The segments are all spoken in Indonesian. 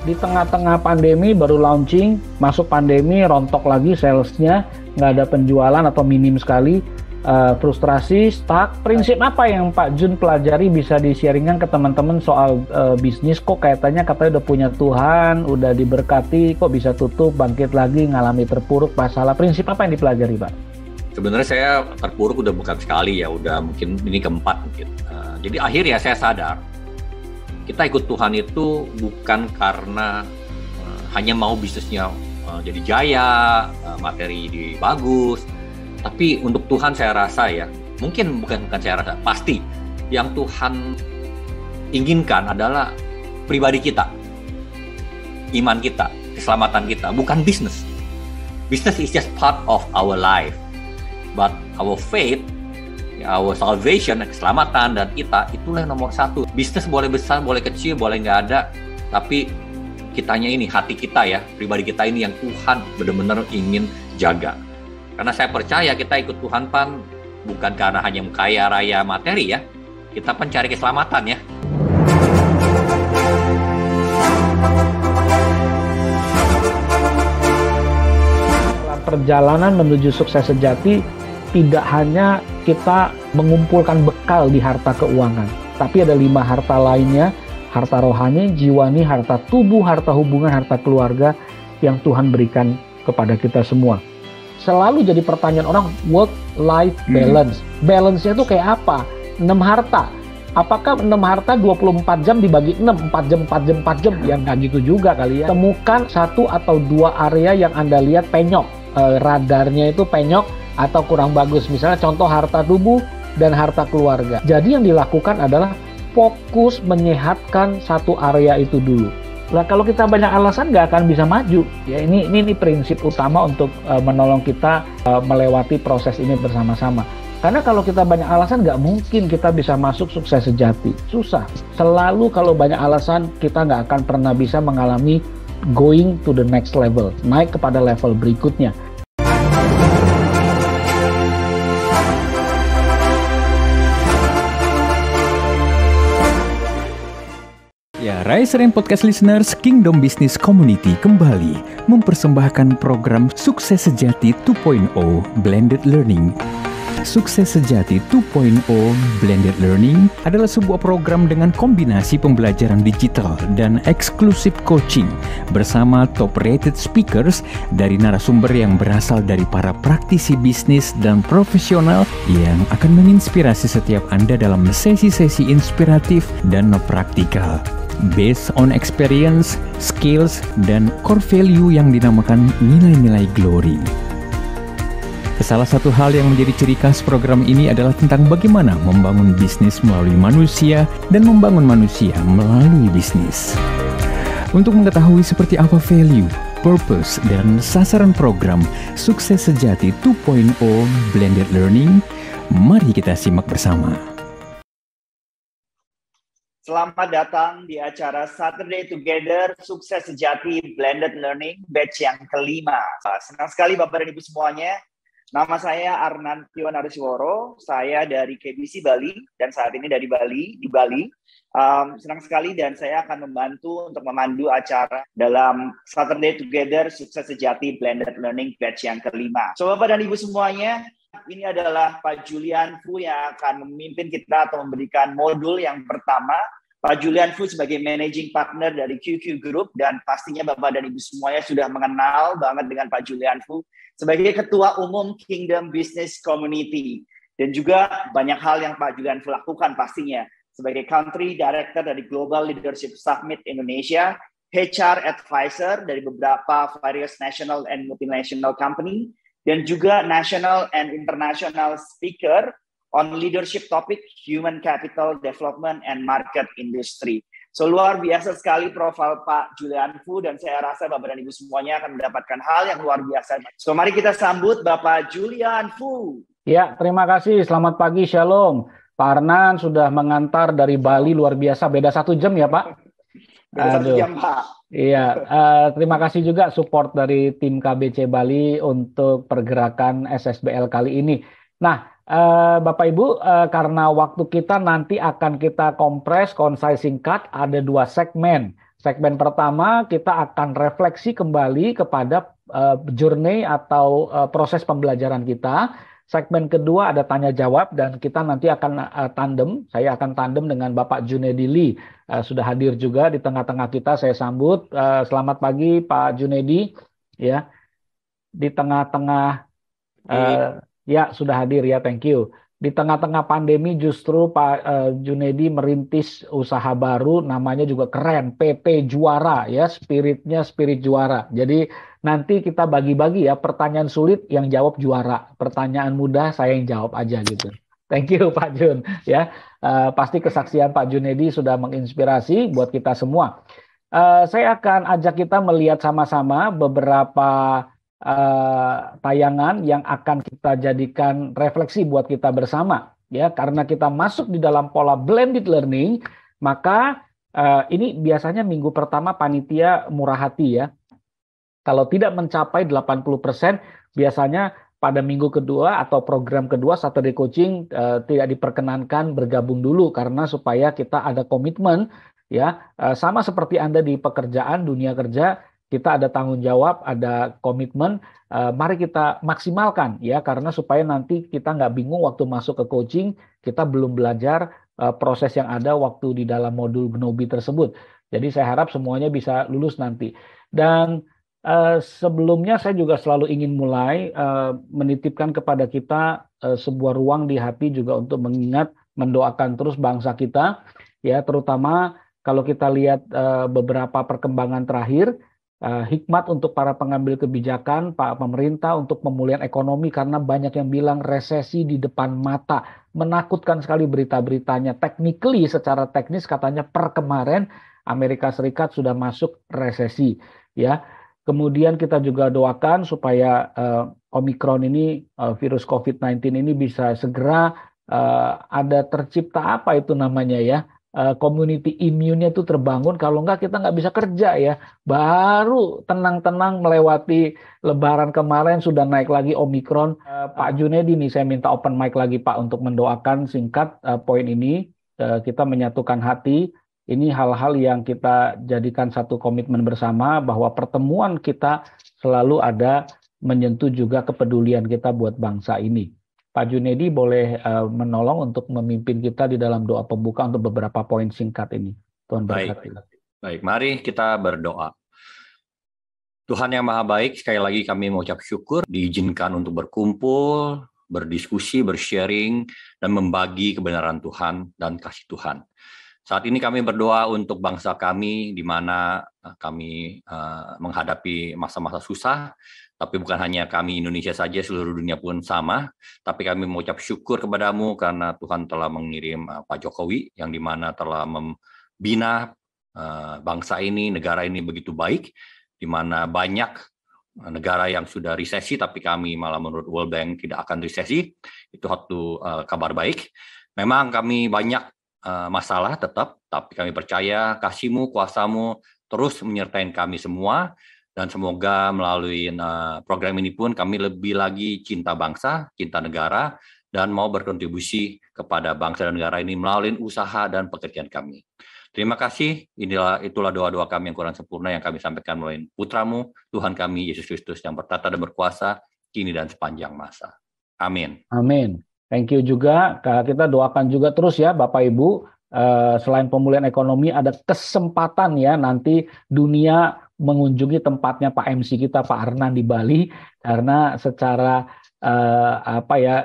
Di tengah-tengah pandemi baru launching, masuk pandemi rontok lagi salesnya, nggak ada penjualan atau minim sekali, frustrasi, stuck. Prinsip apa yang Pak Jun pelajari bisa di-sharingkan ke teman-teman soal bisnis? Kok katanya udah punya Tuhan, udah diberkati, kok bisa tutup, bangkit lagi, ngalami terpuruk, masalah. Prinsip apa yang dipelajari, Pak? Sebenarnya saya terpuruk udah bukan sekali ya, udah mungkin ini keempat mungkin. Jadi akhirnya saya sadar, kita ikut Tuhan itu bukan karena hanya mau bisnisnya jadi jaya, materi bagus, tapi untuk Tuhan saya rasa ya, mungkin bukan saya rasa, pasti yang Tuhan inginkan adalah pribadi kita, iman kita, keselamatan kita, bukan bisnis. Business is just part of our life, but our faith, our salvation, keselamatan dan kita, itulah yang nomor satu. Bisnis boleh besar, boleh kecil, boleh nggak ada, tapi kitanya ini, hati kita ya, pribadi kita ini yang Tuhan benar-benar ingin jaga. Karena saya percaya kita ikut Tuhan Pan bukan karena hanya kaya raya materi ya, kita pencari keselamatan ya. Dalam perjalanan menuju sukses sejati, tidak hanya kita mengumpulkan bekal di harta keuangan, tapi ada 5 harta lainnya, harta rohani, jiwani, harta tubuh, harta hubungan, harta keluarga yang Tuhan berikan kepada kita semua. Selalu jadi pertanyaan orang, work-life balance. Balance-nya itu kayak apa? 6 harta. Apakah 6 harta 24 jam dibagi 6, 4 jam, 4 jam, 4 jam? Ya nggak gitu juga kali ya. Temukan 1 atau 2 area yang Anda lihat penyok. Radarnya itu penyok atau kurang bagus. Misalnya contoh harta tubuh dan harta keluarga. Jadi yang dilakukan adalah fokus menyehatkan 1 area itu dulu. Nah, kalau kita banyak alasan nggak akan bisa maju. Ya, ini prinsip utama untuk menolong kita melewati proses ini bersama-sama. Karena kalau kita banyak alasan nggak mungkin kita bisa masuk sukses sejati. Susah. Selalu kalau banyak alasan kita nggak akan pernah bisa mengalami going to the next level, naik kepada level berikutnya. Ya, Rise and Podcast Listeners, Kingdom Business Community kembali mempersembahkan program Sukses Sejati 2.0 Blended Learning. Sukses Sejati 2.0 Blended Learning adalah sebuah program dengan kombinasi pembelajaran digital dan eksklusif coaching bersama top-rated speakers dari narasumber yang berasal dari para praktisi bisnis dan profesional yang akan menginspirasi setiap Anda dalam sesi-sesi inspiratif dan praktikal. Based on experience, skills, dan core value yang dinamakan nilai-nilai glory. Salah satu hal yang menjadi ciri khas program ini adalah tentang bagaimana membangun bisnis melalui manusia dan membangun manusia melalui bisnis. Untuk mengetahui seperti apa value, purpose, dan sasaran program Sukses Sejati 2.0 Blended Learning, mari kita simak bersama. Selamat datang di acara Saturday Together Sukses Sejati Blended Learning batch yang kelima. Senang sekali Bapak dan Ibu semuanya. Nama saya Arnantio Narusworo, saya dari KBC Bali dan saat ini di Bali. Senang sekali dan saya akan membantu untuk memandu acara dalam Saturday Together Sukses Sejati Blended Learning batch yang kelima. So Bapak dan Ibu semuanya, ini adalah Pak Julian Fu yang akan memimpin kita atau memberikan modul yang pertama. Pak Julian Fu sebagai Managing Partner dari QQ Group dan pastinya Bapak dan Ibu semuanya sudah mengenal banget dengan Pak Julian Fu sebagai Ketua Umum Kingdom Business Community. Dan juga banyak hal yang Pak Julian Fu lakukan pastinya sebagai Country Director dari Global Leadership Summit Indonesia, HR Advisor dari beberapa various national and multinational company, dan juga National and International Speaker on leadership topic, human capital development and market industry. So luar biasa sekali profil Pak Julian Fu dan saya rasa Bapak dan Ibu semuanya akan mendapatkan hal yang luar biasa. So mari kita sambut Bapak Julian Fu. Ya, terima kasih. Selamat pagi, Shalom. Pak Arnan sudah mengantar dari Bali, luar biasa. Beda 1 jam ya Pak? Beda 1 jam Pak. Iya, terima kasih juga support dari tim KBC Bali untuk pergerakan SSBL kali ini. Nah, Bapak Ibu, karena waktu kita nanti akan kita kompres, concise, singkat, ada 2 segmen. Segmen pertama kita akan refleksi kembali kepada journey atau proses pembelajaran kita. Segmen kedua ada tanya jawab dan kita nanti akan tandem. Saya akan tandem dengan Bapak Junedi Lee. Sudah hadir juga di tengah-tengah kita. Saya sambut. Selamat pagi Pak Junedi. Ya, di tengah-tengah ya sudah hadir ya. Thank you. Di tengah-tengah pandemi justru Pak Junedi merintis usaha baru, namanya juga keren, PT Juara ya, spiritnya spirit juara. Jadi nanti kita bagi-bagi ya, pertanyaan sulit yang jawab juara, pertanyaan mudah saya yang jawab aja gitu. Thank you Pak Jun ya. Pasti kesaksian Pak Junedi sudah menginspirasi buat kita semua. Saya akan ajak kita melihat sama-sama beberapa tayangan yang akan kita jadikan refleksi buat kita bersama ya, karena kita masuk di dalam pola blended learning, maka ini biasanya minggu pertama panitia murah hati ya. Kalau tidak mencapai 80%, biasanya pada minggu kedua atau program kedua Saturday Coaching tidak diperkenankan bergabung dulu, karena supaya kita ada komitmen ya, sama seperti Anda di pekerjaan dunia kerja. Kita ada tanggung jawab, ada komitmen, mari kita maksimalkan ya, karena supaya nanti kita nggak bingung waktu masuk ke coaching, kita belum belajar proses yang ada waktu di dalam modul Gnobi tersebut. Jadi saya harap semuanya bisa lulus nanti. Dan sebelumnya saya juga selalu ingin mulai menitipkan kepada kita sebuah ruang di hati juga untuk mengingat, mendoakan terus bangsa kita, ya, terutama kalau kita lihat beberapa perkembangan terakhir, hikmat untuk para pengambil kebijakan, Pak pemerintah untuk pemulihan ekonomi, karena banyak yang bilang resesi di depan mata. Menakutkan sekali berita-beritanya. Technically, secara teknis katanya per kemarin Amerika Serikat sudah masuk resesi. Ya, kemudian kita juga doakan supaya Omikron ini, virus COVID-19 ini bisa segera ada tercipta apa itu namanya ya, community immune-nya itu terbangun. Kalau enggak kita nggak bisa kerja ya. Baru tenang-tenang melewati Lebaran kemarin sudah naik lagi Omikron. Pak Junedi nih saya minta open mic lagi Pak untuk mendoakan singkat poin ini. Kita menyatukan hati. Ini hal-hal yang kita jadikan satu komitmen bersama, bahwa pertemuan kita selalu ada menyentuh juga kepedulian kita buat bangsa ini. Pak Junedi boleh menolong untuk memimpin kita di dalam doa pembuka untuk beberapa poin singkat ini. Tuhan berkati. Baik, mari kita berdoa. Tuhan yang Maha Baik, sekali lagi kami mengucap syukur diizinkan untuk berkumpul, berdiskusi, bersharing, dan membagi kebenaran Tuhan dan kasih Tuhan. Saat ini kami berdoa untuk bangsa kami, di mana kami menghadapi masa-masa susah. Tapi bukan hanya kami Indonesia saja, seluruh dunia pun sama. Tapi kami mengucap syukur kepadamu karena Tuhan telah mengirim Pak Jokowi, yang dimana telah membina bangsa ini, negara ini begitu baik, di mana banyak negara yang sudah resesi, tapi kami malah menurut World Bank tidak akan resesi. Itu satu kabar baik. Memang kami banyak masalah tetap, tapi kami percaya kasih-Mu, kuasa-Mu terus menyertai kami semua. Dan semoga melalui program ini pun kami lebih lagi cinta bangsa, cinta negara, dan mau berkontribusi kepada bangsa dan negara ini melalui usaha dan pekerjaan kami. Terima kasih, itulah doa-doa kami yang kurang sempurna yang kami sampaikan melalui Putra-Mu, Tuhan kami, Yesus Kristus, yang bertata dan berkuasa, kini dan sepanjang masa. Amin. Amin. Thank you juga, kita doakan juga terus ya Bapak Ibu, selain pemulihan ekonomi ada kesempatan ya nanti dunia mengunjungi tempatnya Pak MC kita Pak Arnan di Bali, karena secara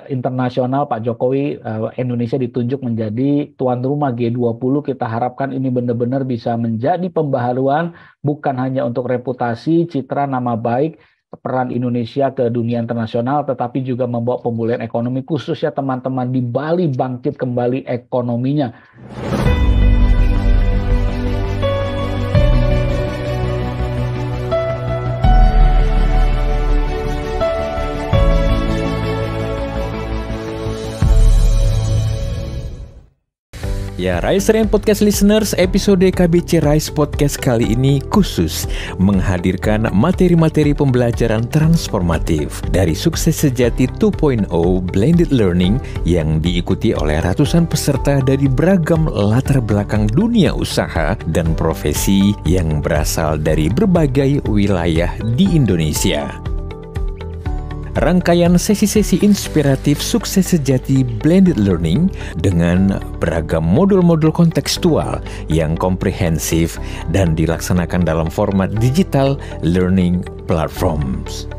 internasional Pak Jokowi Indonesia ditunjuk menjadi tuan rumah G20. Kita harapkan ini benar-benar bisa menjadi pembaharuan, bukan hanya untuk reputasi, citra, nama baik, peran Indonesia ke dunia internasional, tetapi juga membawa pemulihan ekonomi, khususnya teman-teman di Bali bangkit kembali ekonominya. Ya, Rise and Podcast Listeners, episode KBC Rise Podcast kali ini khusus menghadirkan materi-materi pembelajaran transformatif dari Sukses Sejati 2.0 Blended Learning yang diikuti oleh ratusan peserta dari beragam latar belakang dunia usaha dan profesi yang berasal dari berbagai wilayah di Indonesia. Rangkaian sesi-sesi inspiratif Sukses Sejati Blended Learning dengan beragam modul-modul kontekstual yang komprehensif dan dilaksanakan dalam format digital learning platforms.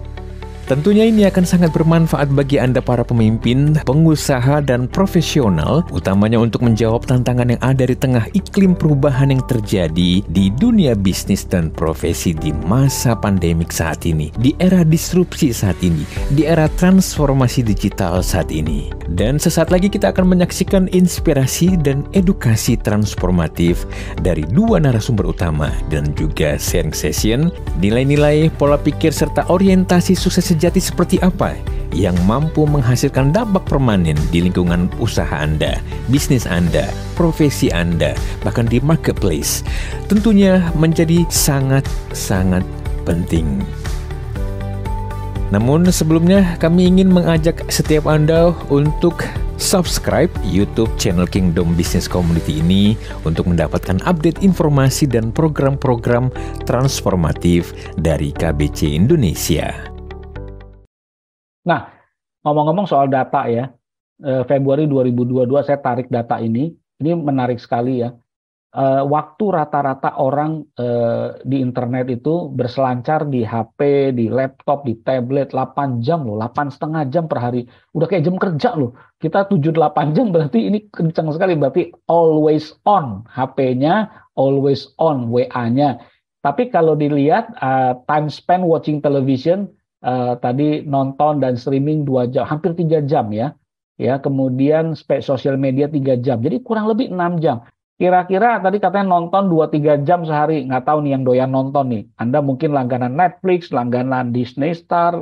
Tentunya ini akan sangat bermanfaat bagi Anda para pemimpin, pengusaha, dan profesional, utamanya untuk menjawab tantangan yang ada di tengah iklim perubahan yang terjadi di dunia bisnis dan profesi di masa pandemik saat ini, di era disrupsi saat ini, di era transformasi digital saat ini. Dan sesaat lagi kita akan menyaksikan inspirasi dan edukasi transformatif dari dua narasumber utama dan juga sharing session, nilai-nilai, pola pikir, serta orientasi sukses sejati seperti apa yang mampu menghasilkan dampak permanen di lingkungan usaha Anda, bisnis Anda, profesi Anda, bahkan di marketplace. Tentunya menjadi sangat-sangat penting. Namun sebelumnya kami ingin mengajak setiap Anda untuk subscribe YouTube channel Kingdom Business Community ini untuk mendapatkan update informasi dan program-program transformatif dari KBC Indonesia. Nah, ngomong-ngomong soal data ya, Februari 2022 saya tarik data ini menarik sekali ya. Waktu rata-rata orang di internet itu berselancar di HP, di laptop, di tablet 8 jam loh, 8,5 jam per hari. Udah kayak jam kerja loh. Kita 7-8 jam berarti ini kencang sekali, berarti always on HP-nya, always on WA-nya. Tapi kalau dilihat time spent watching television, tadi nonton dan streaming 2 jam, hampir 3 jam ya. Ya, kemudian sosial media 3 jam. Jadi kurang lebih 6 jam. Kira-kira tadi katanya nonton 2-3 jam sehari. Nggak tahu nih yang doyan nonton nih. Anda mungkin langganan Netflix, langganan Disney Star,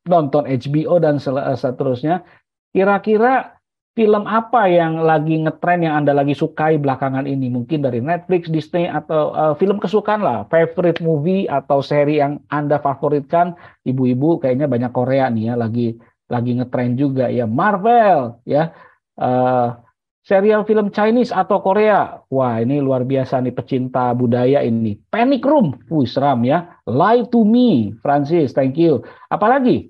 nonton HBO dan seterusnya. Kira-kira film apa yang lagi ngetren yang Anda lagi sukai belakangan ini? Mungkin dari Netflix, Disney, atau film kesukaan lah. Favorite movie atau seri yang Anda favoritkan. Ibu-ibu kayaknya banyak Korea nih ya. Lagi ngetren juga ya. Marvel ya. Serial film Chinese atau Korea. Wah, ini luar biasa nih pecinta budaya ini. Panic Room. Wih, seram ya. Lie to Me. Francis, thank you. Apalagi?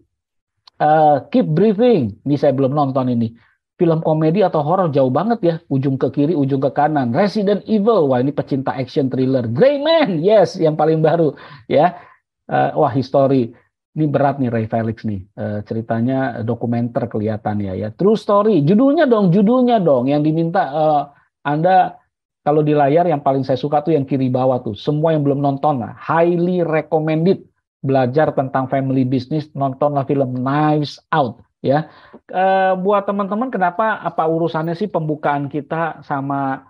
Keep Breathing. Ini saya belum nonton ini. Film komedi atau horor jauh banget ya. Ujung ke kiri, ujung ke kanan. Resident Evil. Wah, ini pecinta action thriller. Gray Man. Yes, yang paling baru. Ya. Wah, history. Ini berat nih Ray Felix nih, ceritanya dokumenter kelihatan ya. True Story, judulnya dong, yang diminta Anda kalau di layar yang paling saya suka tuh yang kiri bawah tuh, semua yang belum nonton lah, highly recommended, belajar tentang family business, nontonlah film Knives Out ya. Buat teman-teman kenapa, apa urusannya sih pembukaan kita sama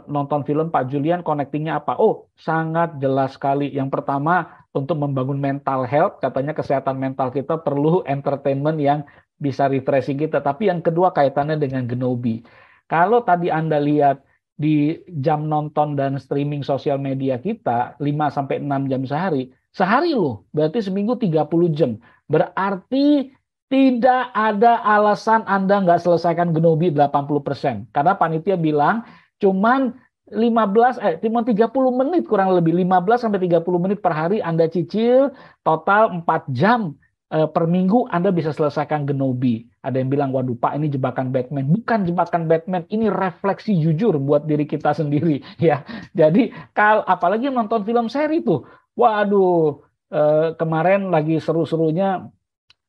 nonton film Pak Julian, connectingnya apa? Oh, sangat jelas sekali. Yang pertama, untuk membangun mental health, katanya kesehatan mental kita perlu entertainment yang bisa refreshing kita. Tapi yang kedua kaitannya dengan Genobi. Kalau tadi Anda lihat di jam nonton dan streaming sosial media kita 5-6 jam sehari loh, berarti seminggu 30 jam. Berarti tidak ada alasan Anda nggak selesaikan Genobi 80%. Karena panitia bilang cuman 30 menit kurang lebih 15-30 menit per hari Anda cicil, total 4 jam per minggu Anda bisa selesaikan Genobi. Ada yang bilang, waduh Pak ini jebakan Batman. Bukan jebakan Batman, ini refleksi jujur buat diri kita sendiri ya. Jadi apalagi nonton film seri tuh, waduh kemarin lagi seru-serunya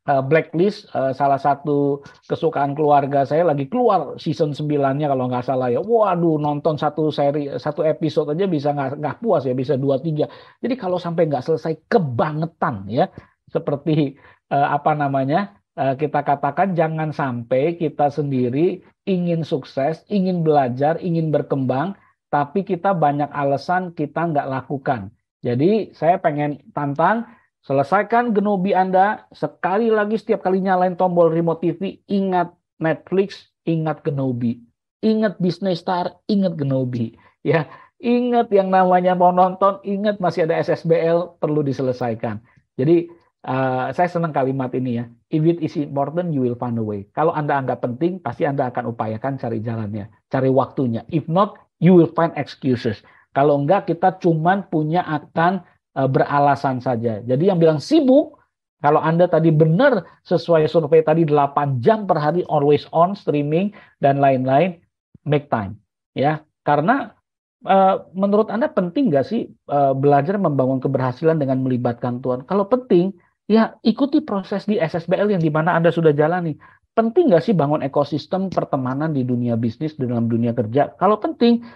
Blacklist, salah satu kesukaan keluarga saya lagi keluar season 9-nya kalau nggak salah ya. Waduh, nonton satu episode aja bisa nggak puas ya, bisa 2-3. Jadi kalau sampai nggak selesai kebangetan ya, seperti kita katakan, jangan sampai kita sendiri ingin sukses, ingin belajar, ingin berkembang, tapi kita banyak alasan kita nggak lakukan. Jadi saya pengen tantang, selesaikan Genobi Anda, sekali lagi setiap kali nyalain tombol remote TV, ingat Netflix, ingat Genobi. ingat Business Star, ingat Genobi, ya. Ingat yang namanya mau nonton, ingat masih ada SSBL perlu diselesaikan. Jadi saya senang kalimat ini ya. If it is important, you will find a way. Kalau Anda anggap penting, pasti Anda akan upayakan cari jalannya, cari waktunya. If not, you will find excuses. Kalau enggak, kita cuman punya akan beralasan saja. Jadi yang bilang sibuk, kalau Anda tadi benar sesuai survei tadi 8 jam per hari always on streaming dan lain-lain, make time ya. Karena menurut Anda penting nggak sih belajar membangun keberhasilan dengan melibatkan Tuhan? Kalau penting, ya ikuti proses di SSBL yang dimana Anda sudah jalani. Penting nggak sih bangun ekosistem pertemanan di dunia bisnis, dalam dunia kerja? Kalau penting,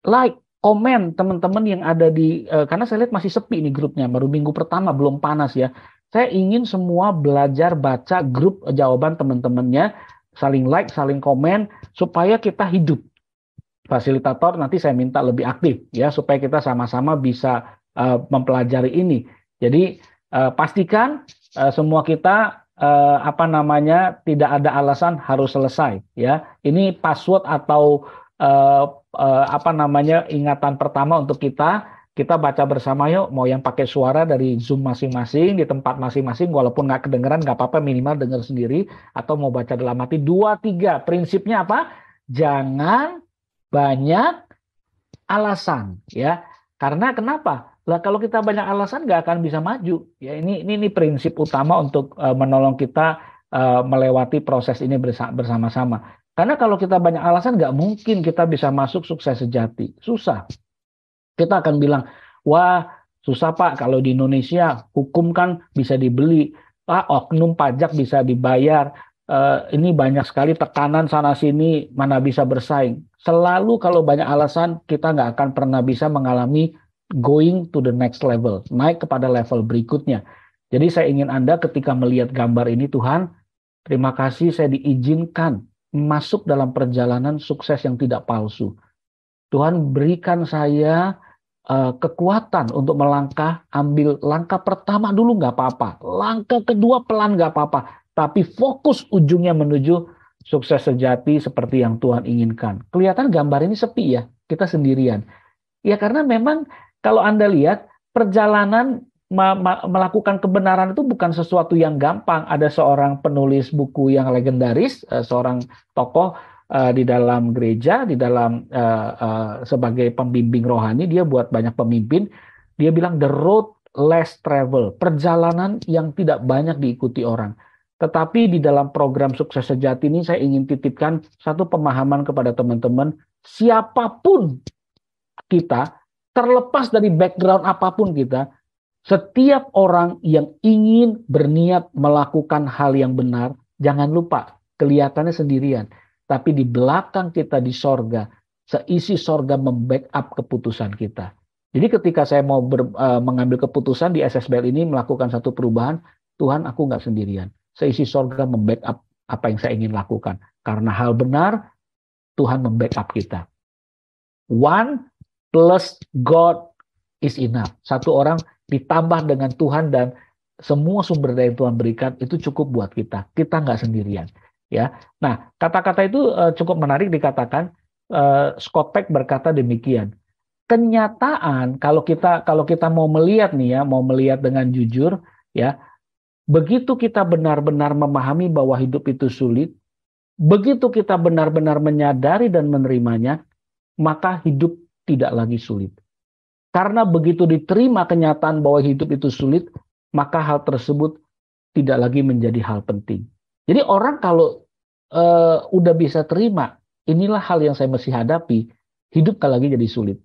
like, komen teman-teman yang ada di, karena saya lihat masih sepi nih grupnya, baru minggu pertama, belum panas ya. Saya ingin semua belajar baca grup jawaban teman-temannya, saling like, saling komen, supaya kita hidup. Fasilitator nanti saya minta lebih aktif ya supaya kita sama-sama bisa mempelajari ini. Jadi pastikan semua kita tidak ada alasan harus selesai ya. Ini password atau ingatan pertama untuk kita baca bersama yuk. Mau yang pakai suara dari Zoom masing-masing di tempat masing-masing walaupun nggak kedengeran nggak apa-apa, minimal dengar sendiri, atau mau baca dalam hati. 2, 3 prinsipnya apa? Jangan banyak alasan ya. Karena kenapa? Lah kalau kita banyak alasan nggak akan bisa maju. Ya ini prinsip utama untuk menolong kita melewati proses ini bersama-sama. Karena kalau kita banyak alasan nggak mungkin kita bisa masuk sukses sejati. Susah. Kita akan bilang, wah susah Pak, kalau di Indonesia hukum kan bisa dibeli, Pak, oknum pajak bisa dibayar. Ini banyak sekali tekanan sana sini, mana bisa bersaing. Selalu kalau banyak alasan kita nggak akan pernah bisa mengalami going to the next level, naik kepada level berikutnya. Jadi saya ingin Anda ketika melihat gambar ini, Tuhan, terima kasih saya diizinkan masuk dalam perjalanan sukses yang tidak palsu. Tuhan berikan saya kekuatan untuk melangkah, ambil langkah pertama dulu nggak apa-apa, langkah kedua pelan nggak apa-apa. Tapi fokus ujungnya menuju sukses sejati seperti yang Tuhan inginkan. Kelihatan gambar ini sepi ya, kita sendirian. Ya karena memang kalau Anda lihat perjalanan melakukan kebenaran itu bukan sesuatu yang gampang. Ada seorang penulis buku yang legendaris, seorang tokoh di dalam gereja, di dalam sebagai pembimbing rohani, dia buat banyak pemimpin. Dia bilang the road less travel, perjalanan yang tidak banyak diikuti orang. Tetapi di dalam program Sukses Sejati ini saya ingin titipkan satu pemahaman kepada teman-teman, siapapun kita, terlepas dari background apapun kita, setiap orang yang ingin berniat melakukan hal yang benar, jangan lupa kelihatannya sendirian. Tapi di belakang kita di sorga, seisi sorga membackup keputusan kita. Jadi ketika saya mau mengambil keputusan di SSBL ini, melakukan satu perubahan, Tuhan aku nggak sendirian. Seisi sorga membackup apa yang saya ingin lakukan. Karena hal benar, Tuhan membackup kita. 1 plus God is enough. Satu orang ditambah dengan Tuhan dan semua sumber daya yang Tuhan berikan itu cukup buat kita. Kita nggak sendirian. Ya. Nah, kata-kata itu cukup menarik dikatakan. Scott Peck berkata demikian. Kenyataan kalau kita mau melihat nih ya, mau melihat dengan jujur ya. Begitu kita benar-benar memahami bahwa hidup itu sulit, begitu kita benar-benar menyadari dan menerimanya, maka hidup tidak lagi sulit. Karena begitu diterima kenyataan bahwa hidup itu sulit, maka hal tersebut tidak lagi menjadi hal penting. Jadi orang kalau udah bisa terima, inilah hal yang saya mesti hadapi, hidup tak lagi jadi sulit.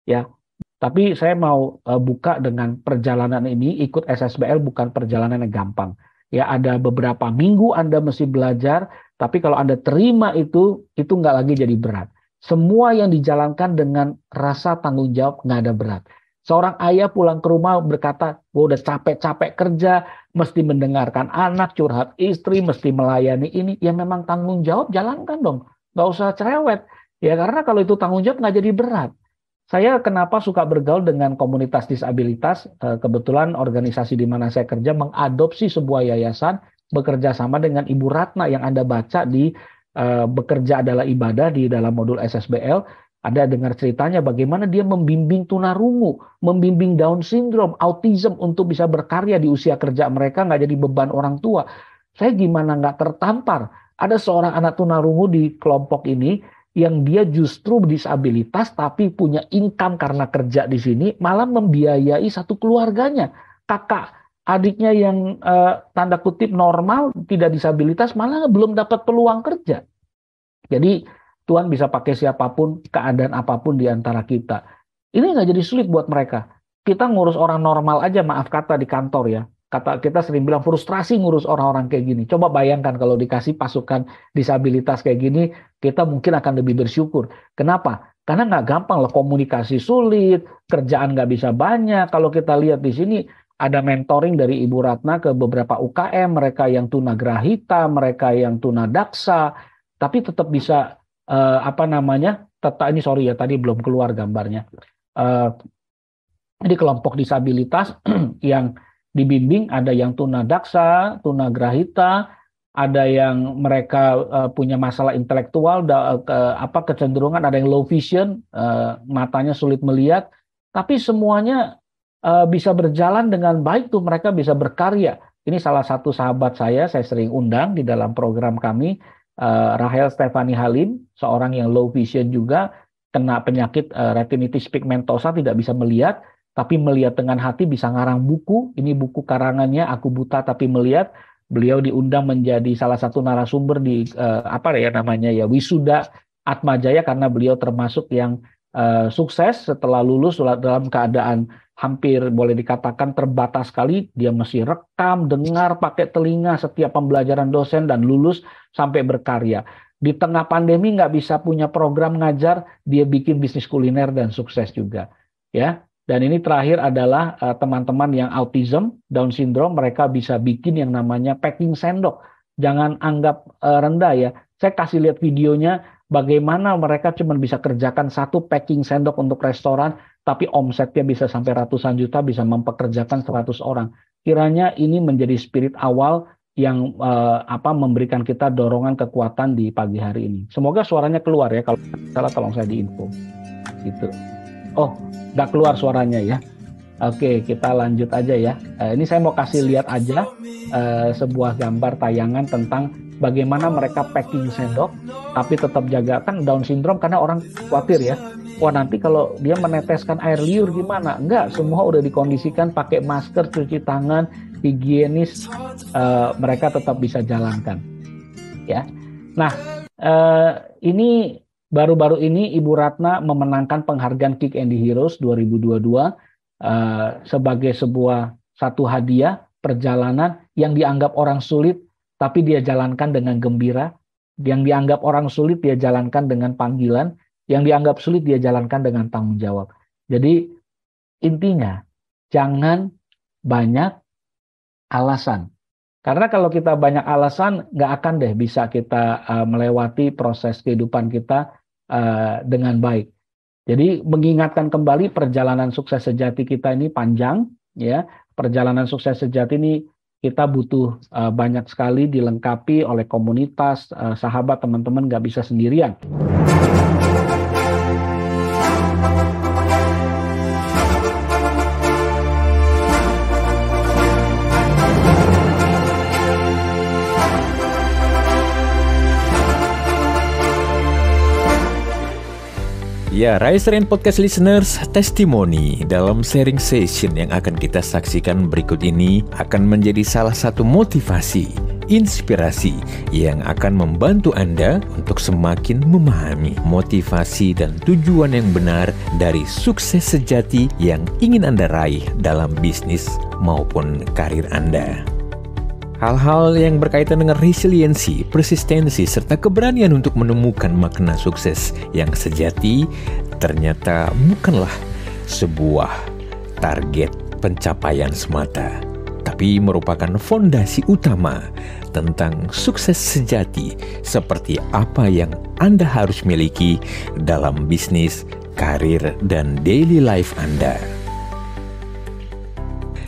Ya. Tapi saya mau buka dengan perjalanan ini, ikut SSBL bukan perjalanan yang gampang. Ya, ada beberapa minggu Anda mesti belajar, tapi kalau Anda terima itu nggak lagi jadi berat. Semua yang dijalankan dengan rasa tanggung jawab, nggak ada berat. Seorang ayah pulang ke rumah berkata, gue udah capek-capek kerja, mesti mendengarkan anak, curhat istri, mesti melayani ini. Ya memang tanggung jawab, jalankan dong. Nggak usah cerewet. Ya karena kalau itu tanggung jawab nggak jadi berat. Saya kenapa suka bergaul dengan komunitas disabilitas, kebetulan organisasi di mana saya kerja mengadopsi sebuah yayasan, bekerja sama dengan Ibu Ratna yang Anda baca di bekerja adalah ibadah di dalam modul SSBL, ada dengar ceritanya bagaimana dia membimbing tunarungu, membimbing Down syndrome, autism untuk bisa berkarya di usia kerja mereka, nggak jadi beban orang tua. Saya gimana nggak tertampar? Ada seorang anak tunarungu di kelompok ini yang dia justru disabilitas tapi punya income karena kerja di sini, malah membiayai satu keluarganya. Kakak adiknya yang tanda kutip normal, tidak disabilitas, malah belum dapat peluang kerja. Jadi Tuhan bisa pakai siapapun, keadaan apapun di antara kita. Ini nggak jadi sulit buat mereka. Kita ngurus orang normal aja, maaf kata, di kantor ya. Kita sering bilang frustrasi ngurus orang-orang kayak gini. Coba bayangkan kalau dikasih pasukan disabilitas kayak gini, kita mungkin akan lebih bersyukur. Kenapa? Karena nggak gampang lah, komunikasi sulit, kerjaan nggak bisa banyak. Kalau kita lihat di sini, ada mentoring dari Ibu Ratna ke beberapa UKM, mereka yang tunagrahita, mereka yang tunadaksa, tapi tetap bisa tadi belum keluar gambarnya. Di kelompok disabilitas yang dibimbing ada yang tunadaksa, tunagrahita, ada yang mereka punya masalah intelektual, kecenderungan, ada yang low vision, matanya sulit melihat, tapi semuanya bisa berjalan dengan baik tuh, mereka bisa berkarya. Ini salah satu sahabat saya sering undang di dalam program kami. Rahel Stefani Halim, seorang yang low vision juga, kena penyakit retinitis pigmentosa, tidak bisa melihat, tapi melihat dengan hati, bisa ngarang buku. Ini buku karangannya Aku Buta Tapi Melihat. Beliau diundang menjadi salah satu narasumber di Wisuda Atmajaya, karena beliau termasuk yang sukses setelah lulus dalam keadaan hampir boleh dikatakan terbatas sekali. Dia mesti rekam, dengar pakai telinga setiap pembelajaran dosen, dan lulus sampai berkarya. Di tengah pandemi nggak bisa punya program ngajar, dia bikin bisnis kuliner dan sukses juga. Ya. Dan ini terakhir adalah teman-teman yang autism, Down syndrome, mereka bisa bikin yang namanya packing sendok. Jangan anggap rendah ya. Saya kasih lihat videonya bagaimana mereka cuma bisa kerjakan satu packing sendok untuk restoran, tapi omsetnya bisa sampai ratusan juta, bisa mempekerjakan 100 orang. Kiranya ini menjadi spirit awal yang memberikan kita dorongan kekuatan di pagi hari ini. Semoga suaranya keluar ya, kalau salah tolong saya diinfo. Gitu. Oh, nggak keluar suaranya ya. Oke, kita lanjut aja ya. Ini saya mau kasih lihat aja sebuah gambar tayangan tentang bagaimana mereka packing sendok, tapi tetap jaga, kan Down syndrome karena orang khawatir ya. Wah, nanti kalau dia meneteskan air liur gimana? Enggak, semua udah dikondisikan pakai masker, cuci tangan, higienis, mereka tetap bisa jalankan. Ya. Nah, ini baru-baru ini Ibu Ratna memenangkan penghargaan Kick and the Heroes 2022 sebagai satu hadiah perjalanan yang dianggap orang sulit, tapi dia jalankan dengan gembira. Yang dianggap orang sulit dia jalankan dengan panggilan, yang dianggap sulit dia jalankan dengan tanggung jawab. Jadi intinya jangan banyak alasan. Karena kalau kita banyak alasan, nggak akan deh bisa kita melewati proses kehidupan kita dengan baik. Jadi mengingatkan kembali perjalanan sukses sejati kita ini panjang, ya. Perjalanan sukses sejati ini kita butuh banyak sekali dilengkapi oleh komunitas, sahabat, teman-teman, nggak bisa sendirian. Ya, Rise and Podcast Listeners, testimoni dalam sharing session yang akan kita saksikan berikut ini akan menjadi salah satu motivasi, inspirasi yang akan membantu Anda untuk semakin memahami motivasi dan tujuan yang benar dari sukses sejati yang ingin Anda raih dalam bisnis maupun karir Anda. Hal-hal yang berkaitan dengan resiliensi, persistensi, serta keberanian untuk menemukan makna sukses yang sejati ternyata bukanlah sebuah target pencapaian semata, tapi merupakan fondasi utama tentang sukses sejati seperti apa yang Anda harus miliki dalam bisnis, karir, dan daily life Anda.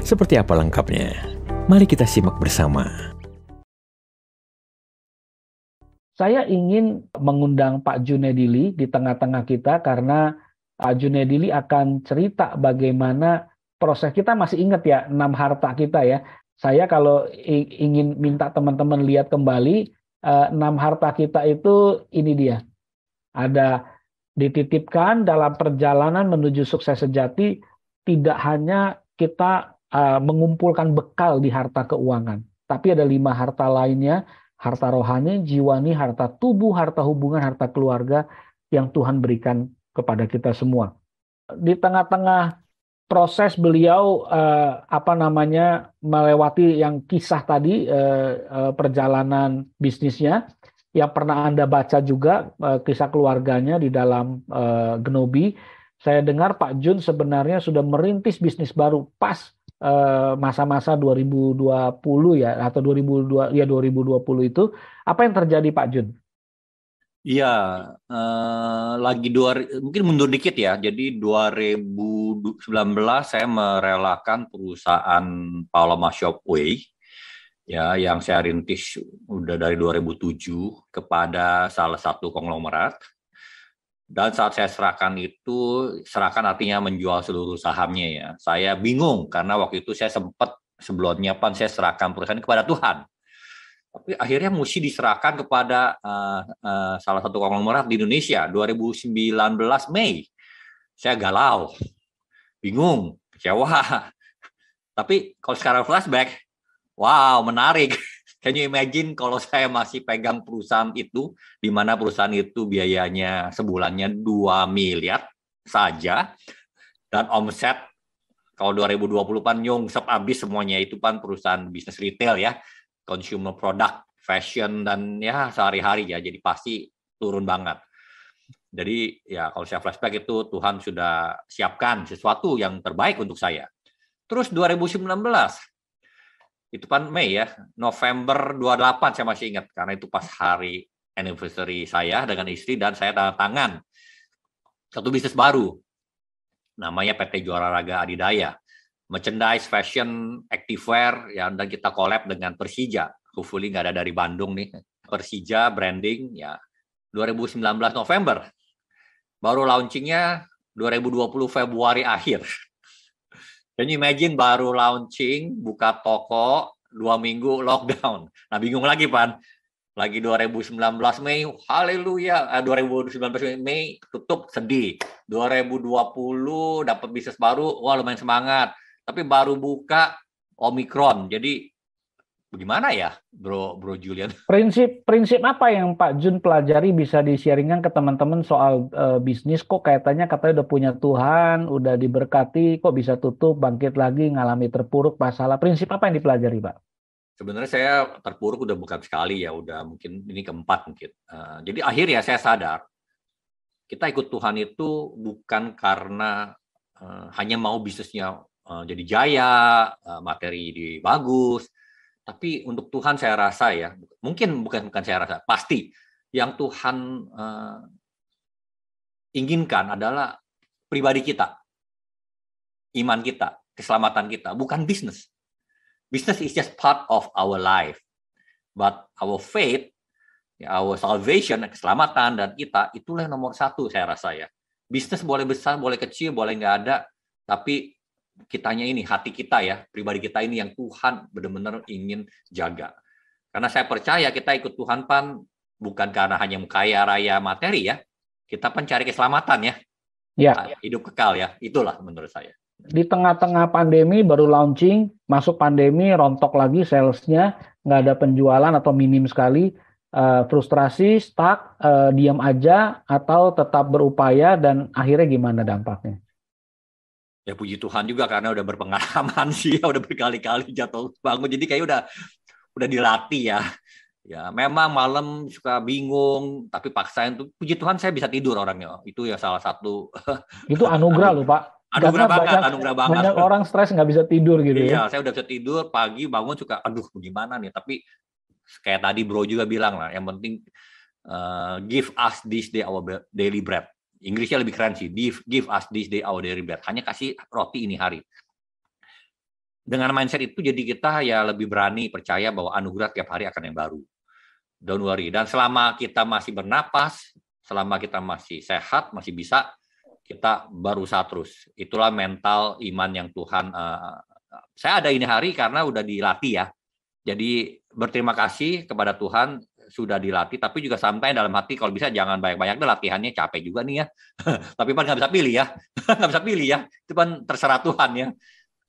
Seperti apa lengkapnya? Mari kita simak bersama. Saya ingin mengundang Pak Junedili di tengah-tengah kita karena Pak Junedili akan cerita bagaimana proses. Kita masih ingat ya 6 harta kita ya. Saya kalau ingin minta teman-teman lihat kembali 6 harta kita itu ini dia. Ada dititipkan dalam perjalanan menuju sukses sejati, tidak hanya kita mengumpulkan bekal di harta keuangan, tapi ada 5 harta lainnya. Harta rohani, jiwani, harta tubuh, harta hubungan, harta keluarga yang Tuhan berikan kepada kita semua. Di tengah-tengah proses beliau melewati yang kisah tadi, perjalanan bisnisnya, yang pernah Anda baca juga kisah keluarganya di dalam Genobi. Saya dengar Pak Jun sebenarnya sudah merintis bisnis baru pas masa-masa 2020 ya, atau 2020 itu. Apa yang terjadi Pak Jun? Iya, mungkin mundur dikit ya. Jadi 2019 saya merelakan perusahaan Paloma Shopway ya, yang saya rintis udah dari 2007 kepada salah satu konglomerat. Dan saat saya serahkan artinya menjual seluruh sahamnya ya. Saya bingung karena waktu itu saya sempat sebelumnya saya serahkan perusahaan kepada Tuhan. Tapi akhirnya mesti diserahkan kepada salah satu konglomerat di Indonesia 2019 Mei. Saya galau, bingung, kecewa. Tapi kalau sekarang flashback, wow, menarik. Can you imagine kalau saya masih pegang perusahaan itu, di mana perusahaan itu biayanya sebulannya 2 miliar saja, dan omset kalau 2020 kan nyungsep habis semuanya, itu kan perusahaan bisnis retail ya, consumer product, fashion, dan ya sehari-hari ya, jadi pasti turun banget. Jadi ya kalau saya flashback itu Tuhan sudah siapkan sesuatu yang terbaik untuk saya. Terus 2019, itu kan Mei ya, November 28 saya masih ingat, karena itu pas hari anniversary saya dengan istri, dan saya tanda tangan satu bisnis baru, namanya PT Juara Raga Adidaya, merchandise, fashion, activewear, ya, dan kita collab dengan Persija, hopefully nggak ada dari Bandung nih, Persija branding, ya, 2019 November, baru launchingnya 2020 Februari akhir. Can you imagine baru launching, buka toko, 2 minggu lockdown. Nah bingung lagi Pan, lagi 2019 Mei, haleluya, 2019 Mei tutup, sedih. 2020 dapat bisnis baru, wah lumayan semangat. Tapi baru buka Omicron, jadi bagaimana ya Bro Julian? Prinsip apa yang Pak Jun pelajari bisa di-sharingkan ke teman-teman soal bisnis? Kok katanya udah punya Tuhan, udah diberkati, kok bisa tutup, bangkit lagi, ngalami terpuruk, masalah. Prinsip apa yang dipelajari Pak? Sebenarnya saya terpuruk udah bukan sekali ya, udah mungkin ini keempat mungkin. Jadi akhirnya saya sadar, kita ikut Tuhan itu bukan karena hanya mau bisnisnya jadi jaya, materi bagus. Tapi untuk Tuhan saya rasa ya, mungkin bukan saya rasa, pasti yang Tuhan inginkan adalah pribadi kita, iman kita, keselamatan kita, bukan bisnis. Business is just part of our life, but our faith, our salvation, keselamatan dan kita, itulah yang nomor satu saya rasa ya. Bisnis boleh besar, boleh kecil, boleh nggak ada, tapi kitanya ini, hati kita ya, pribadi kita ini yang Tuhan benar-benar ingin jaga. Karena saya percaya kita ikut Tuhan Pan bukan karena hanya kaya raya materi ya, kita pencari keselamatan ya, hidup kekal ya, itulah menurut saya. Di tengah-tengah pandemi baru launching, masuk pandemi rontok lagi salesnya, nggak ada penjualan atau minim sekali, frustrasi, stuck, diam aja atau tetap berupaya, dan akhirnya gimana dampaknya? Ya puji Tuhan juga karena udah berpengalaman sih, udah berkali-kali jatuh bangun, jadi kayak udah dilatih ya. Ya memang malam suka bingung, tapi paksain tuh. Puji Tuhan saya bisa tidur orangnya. Itu ya salah satu. Itu anugerah loh Pak. Anugerah banget. Banyak orang stres nggak bisa tidur gitu ya. Iya, saya udah bisa tidur, pagi bangun suka, aduh gimana nih. Tapi kayak tadi Bro juga bilang lah, yang penting give us this day our daily bread. Inggrisnya lebih keren sih, give us this day our daily bread. Hanya kasih roti ini hari. Dengan mindset itu jadi kita ya lebih berani percaya bahwa anugerah tiap hari akan yang baru. Don't worry. Dan selama kita masih bernapas, selama kita masih sehat, masih bisa, kita berusaha terus. Itulah mental iman yang Tuhan. Saya ada ini hari karena udah dilatih ya. Jadi berterima kasih kepada Tuhan sudah dilatih, tapi juga sampai dalam hati kalau bisa jangan banyak-banyak deh latihannya, capek juga nih ya. Tapi kan nggak bisa pilih ya, nggak bisa pilih ya. Itu kan terserah Tuhan ya.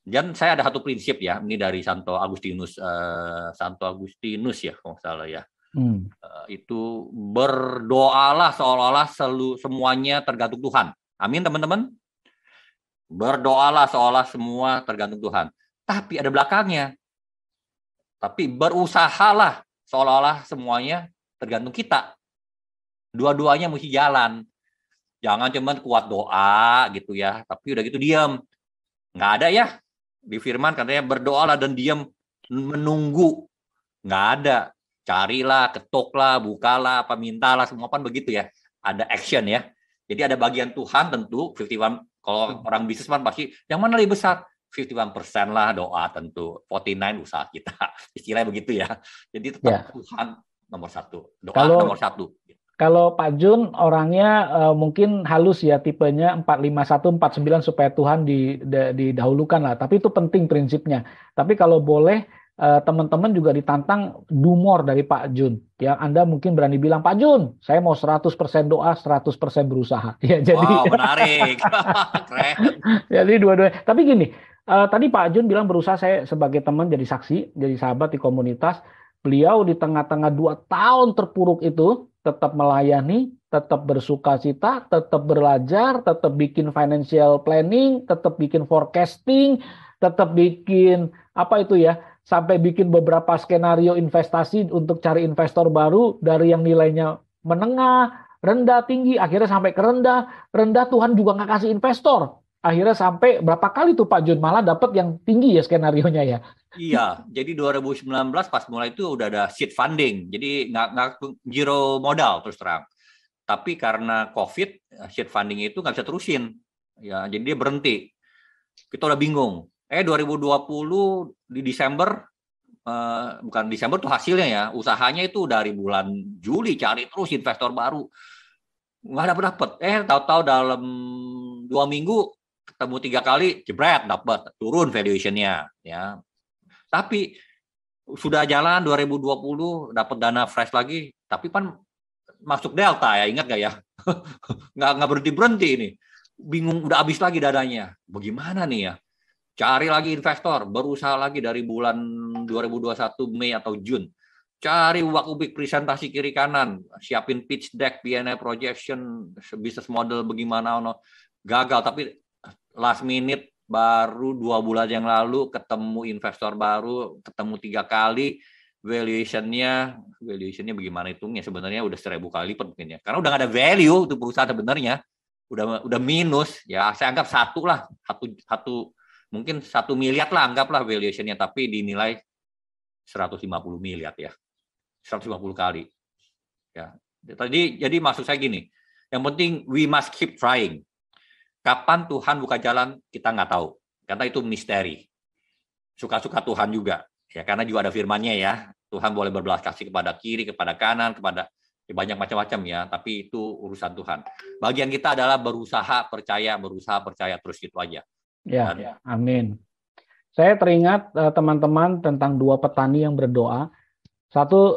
Dan saya ada satu prinsip ya, ini dari Santo Agustinus ya, kalau nggak salah ya. Itu berdoalah seolah-olah semuanya tergantung Tuhan. Amin teman-teman. Berdoalah seolah semua tergantung Tuhan. Tapi ada belakangnya. Tapi berusahalah seolah-olah semuanya tergantung kita. Dua-duanya mesti jalan. Jangan cuma kuat doa gitu ya, tapi udah gitu diam. Nggak ada ya. Di firman katanya berdoalah dan diam menunggu. Nggak ada. Carilah, ketoklah, bukalah, apa mintalah, semua kan begitu ya. Ada action ya. Jadi ada bagian Tuhan tentu, 51, kalau orang bisnis kan pasti, yang mana lebih besar? 51% lah doa tentu, 49 usaha kita. Istilahnya begitu ya. Jadi tetap Tuhan nomor satu, doa nomor satu. Kalau Pak Jun orangnya mungkin halus ya, tipenya 451, 49 supaya Tuhan didahulukan lah. Tapi itu penting prinsipnya. Tapi kalau boleh, teman-teman juga ditantang do more dari Pak Jun. Ya, Anda mungkin berani bilang, Pak Jun, saya mau 100% doa, 100% berusaha. Ya, jadi, wow, menarik. Keren. Jadi dua-duanya. Tapi gini, tadi Pak Jun bilang berusaha, saya sebagai teman jadi saksi, jadi sahabat di komunitas. Beliau di tengah-tengah 2 tahun terpuruk itu, tetap melayani, tetap bersukacita, tetap belajar, tetap bikin financial planning, tetap bikin forecasting, tetap bikin apa itu ya, sampai bikin beberapa skenario investasi untuk cari investor baru dari yang nilainya menengah, rendah, tinggi, akhirnya sampai ke rendah Tuhan juga nggak kasih investor. Akhirnya sampai berapa kali tuh Pak Jun malah dapat yang tinggi ya skenarionya ya. Iya, jadi 2019 pas mulai itu udah ada seed funding, jadi nggak zero modal terus terang. Tapi karena COVID, seed funding itu nggak bisa terusin, ya jadi dia berhenti. Kita udah bingung. 2020 di Desember, bukan Desember tuh hasilnya ya, usahanya itu dari bulan Juli cari terus investor baru, nggak dapet. Tahu-tahu dalam 2 minggu ketemu 3 kali, jebret dapat, turun valuation-nya ya. Tapi sudah jalan 2020 dapat dana fresh lagi, tapi kan masuk Delta ya, ingat nggak ya? nggak berhenti ini, bingung udah habis lagi dananya, bagaimana nih ya? Cari lagi investor, berusaha lagi dari bulan 2021 Mei atau Jun, cari ubak-ubik presentasi kiri kanan, siapin pitch deck, P&L projection, business model bagaimana, gagal. Tapi last minute baru 2 bulan yang lalu ketemu investor baru, ketemu 3 kali, valuationnya bagaimana hitungnya? Sebenarnya udah 1000 kali lipat mungkin ya, karena udah nggak ada value itu perusahaan sebenarnya, udah minus ya. Saya anggap mungkin 1 miliar lah, anggaplah valuationnya, tapi dinilai 150 miliar ya, 150 kali ya. Jadi maksud saya gini, yang penting we must keep trying. Kapan Tuhan buka jalan kita nggak tahu, karena itu misteri. Suka-suka Tuhan juga, ya karena juga ada firman-Nya ya. Tuhan boleh berbelas kasih kepada kiri, kepada kanan, kepada banyak macam-macam ya. Tapi itu urusan Tuhan. Bagian kita adalah berusaha percaya terus gitu aja. Ya, amin. Saya teringat teman-teman tentang 2 petani yang berdoa.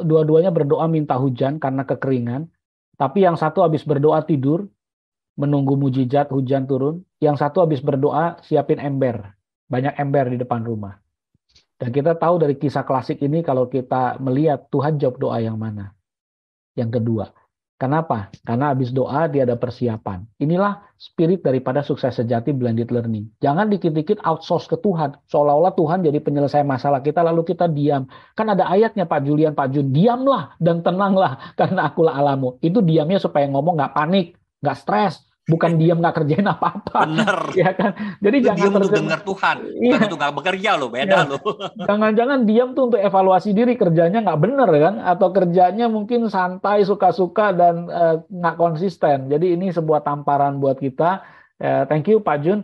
Dua-duanya berdoa minta hujan karena kekeringan. Tapi yang satu habis berdoa tidur, menunggu mujizat hujan turun. Yang satu habis berdoa siapin ember. Banyak ember di depan rumah. Dan kita tahu dari kisah klasik ini kalau kita melihat Tuhan jawab doa yang mana? Yang kedua. Kenapa? Karena habis doa dia ada persiapan. Inilah spirit daripada sukses sejati blended learning. Jangan dikit-dikit outsource ke Tuhan. Seolah-olah Tuhan jadi penyelesai masalah kita lalu kita diam. Kan ada ayatnya Pak Julian, Pak Jun. Diamlah dan tenanglah karena akulah Allahmu. Itu diamnya supaya ngomong nggak panik, nggak stres. Bukan diam nggak kerjain apa-apa. Bener. Ya kan? Jadi itu jangan diam untuk dengar Tuhan. Bukan untuk nggak bekerja loh, beda loh. Jangan-jangan diam tuh untuk evaluasi diri, kerjanya nggak bener kan? Atau kerjanya mungkin santai, suka-suka dan nggak konsisten. Jadi ini sebuah tamparan buat kita. Thank you Pak Jun.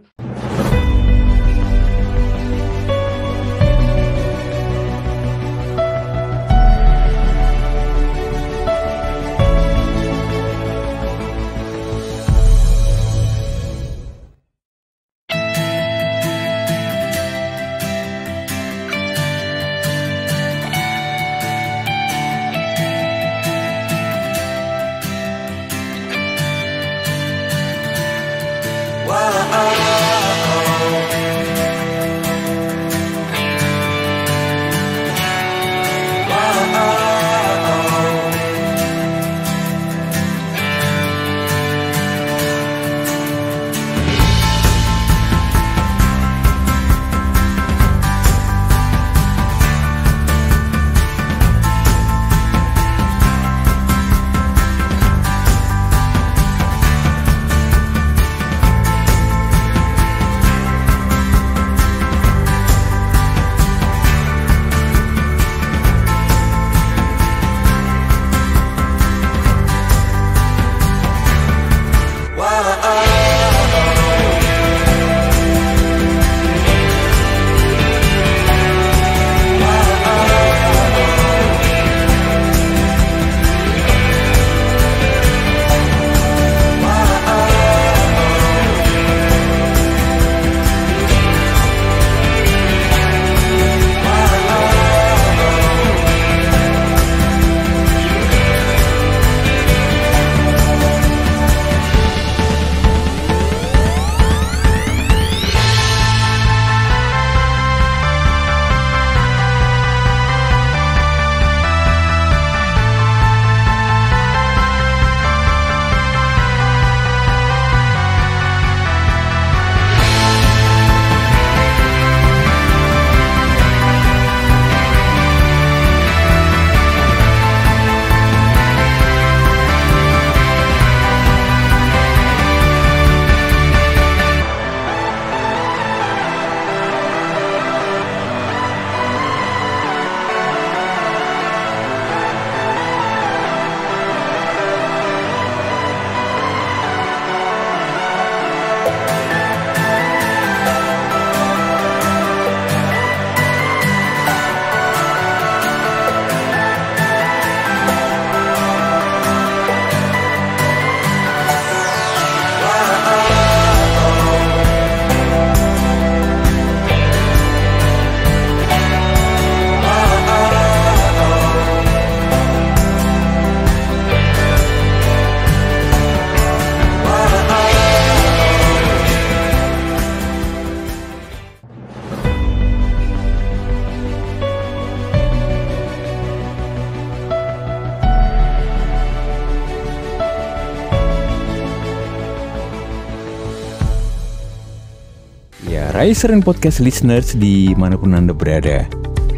Riser and Podcast listeners dimanapun Anda berada.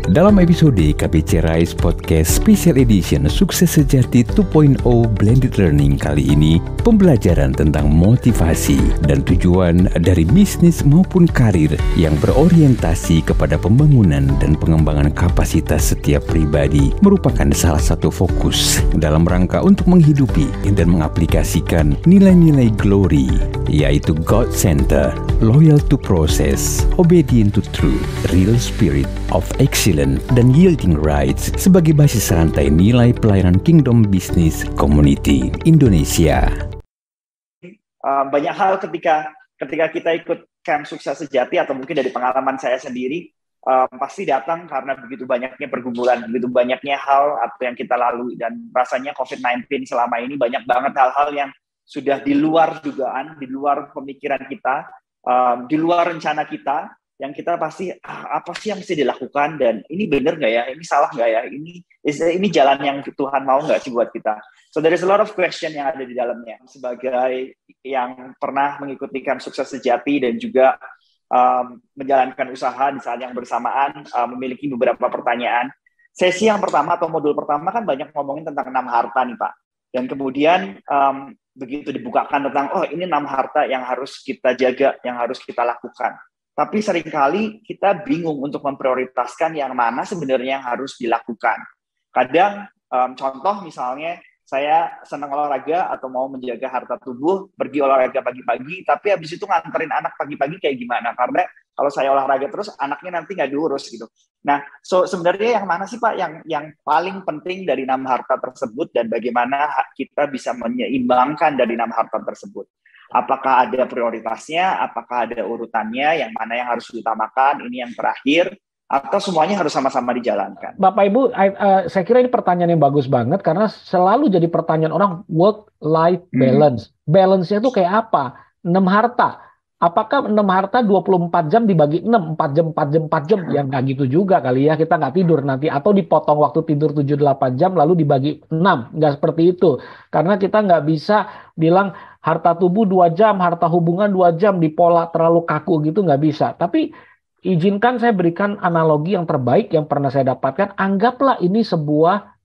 Dalam episode KBC Rise Podcast Special Edition Sukses Sejati 2.0 Blended Learning kali ini, pembelajaran tentang motivasi dan tujuan dari bisnis maupun karir yang berorientasi kepada pembangunan dan pengembangan kapasitas setiap pribadi merupakan salah satu fokus dalam rangka untuk menghidupi dan mengaplikasikan nilai-nilai glory, yaitu God Center, loyal to process, obedient to truth, real spirit of excellence, dan yielding rights sebagai basis rantai nilai pelayanan Kingdom Business Community Indonesia. Banyak hal ketika kita ikut camp Sukses Sejati atau mungkin dari pengalaman saya sendiri, pasti datang karena begitu banyaknya pergumulan, begitu banyaknya hal apa yang kita lalui, dan rasanya COVID-19 selama ini banyak banget hal-hal yang sudah di luar dugaan, di luar pemikiran kita, di luar rencana kita, yang kita pasti apa sih yang mesti dilakukan, dan ini benar nggak ya, ini salah nggak ya, ini jalan yang Tuhan mau nggak sih buat kita. So there is a lot of question yang ada di dalamnya. Sebagai yang pernah mengikuti camp Sukses Sejati dan juga menjalankan usaha di saat yang bersamaan, memiliki beberapa pertanyaan. Sesi yang pertama atau modul pertama kan banyak ngomongin tentang 6 harta nih Pak, dan kemudian begitu dibukakan tentang ini 6 harta yang harus kita jaga, yang harus kita lakukan. Tapi seringkali kita bingung untuk memprioritaskan yang mana sebenarnya yang harus dilakukan. Kadang, contoh misalnya, saya senang olahraga atau mau menjaga harta tubuh, pergi olahraga pagi-pagi, tapi habis itu nganterin anak pagi-pagi kayak gimana? Karena kalau saya olahraga terus, anaknya nanti nggak diurus gitu. Nah, sebenarnya yang mana sih Pak yang paling penting dari 6 harta tersebut, dan bagaimana kita bisa menyeimbangkan dari 6 harta tersebut? Apakah ada prioritasnya, apakah ada urutannya, yang mana yang harus diutamakan, ini yang terakhir, atau semuanya harus sama-sama dijalankan? Bapak Ibu, saya kira ini pertanyaan yang bagus banget, karena selalu jadi pertanyaan orang, work-life balance. Balance-nya itu kayak apa? 6 harta. Apakah 6 harta 24 jam dibagi 6, 4 jam, 4 jam, 4 jam? Ya nggak gitu juga kali ya, kita nggak tidur nanti. Atau dipotong waktu tidur 7-8 jam, lalu dibagi 6. Nggak seperti itu. Karena kita nggak bisa bilang harta tubuh 2 jam, harta hubungan 2 jam, dipola terlalu kaku gitu, nggak bisa. Tapi izinkan saya berikan analogi yang terbaik yang pernah saya dapatkan. Anggaplah ini sebuah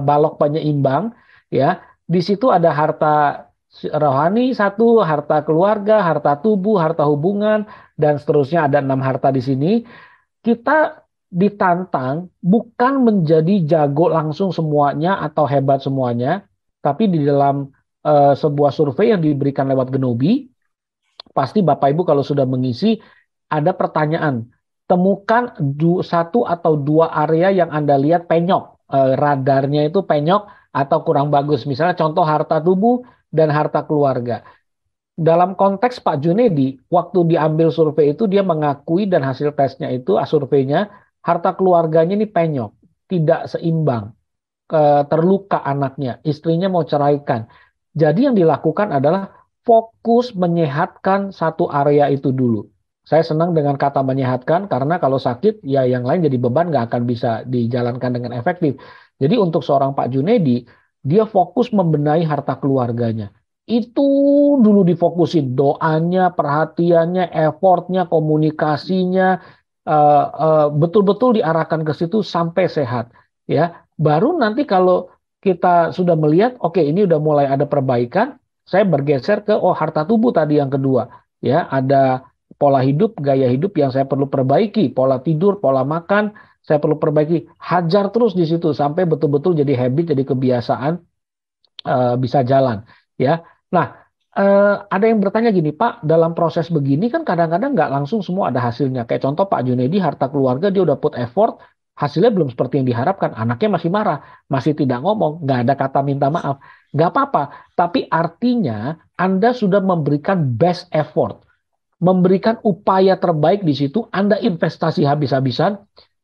balok penyeimbang, ya. Di situ ada harta rohani 1, harta keluarga, harta tubuh, harta hubungan, dan seterusnya ada 6 harta di sini. Kita ditantang bukan menjadi jago langsung semuanya atau hebat semuanya, tapi di dalam sebuah survei yang diberikan lewat Genobi, pasti Bapak Ibu kalau sudah mengisi, ada pertanyaan. Temukan 1 atau 2 area yang Anda lihat penyok. Radarnya itu penyok atau kurang bagus. Misalnya contoh harta tubuh dan harta keluarga. Dalam konteks Pak Junedi, waktu diambil survei itu dia mengakui, dan hasil tesnya itu, surveinya, harta keluarganya ini penyok, tidak seimbang, terluka anaknya, istrinya mau ceraikan. Jadi yang dilakukan adalah fokus menyehatkan satu area itu dulu. Saya senang dengan kata menyehatkan, karena kalau sakit, ya yang lain jadi beban, nggak akan bisa dijalankan dengan efektif. Jadi untuk seorang Pak Junedi, dia fokus membenahi harta keluarganya. Itu dulu difokusin, doanya, perhatiannya, effortnya, komunikasinya, betul-betul diarahkan ke situ sampai sehat. Ya, baru nanti kalau kita sudah melihat, oke, ini udah mulai ada perbaikan, saya bergeser ke harta tubuh tadi yang kedua. Ya, ada pola hidup, gaya hidup yang saya perlu perbaiki, pola tidur, pola makan, saya perlu perbaiki. Hajar terus di situ sampai betul-betul jadi habit, jadi kebiasaan, bisa jalan. Ya, nah, ada yang bertanya gini, Pak, dalam proses begini kan kadang-kadang nggak langsung semua ada hasilnya. Kayak contoh Pak Junedi, harta keluarga dia udah put effort, hasilnya belum seperti yang diharapkan. Anaknya masih marah, masih tidak ngomong, nggak ada kata minta maaf. Nggak apa-apa, tapi artinya Anda sudah memberikan best effort, memberikan upaya terbaik di situ. Anda investasi habis-habisan,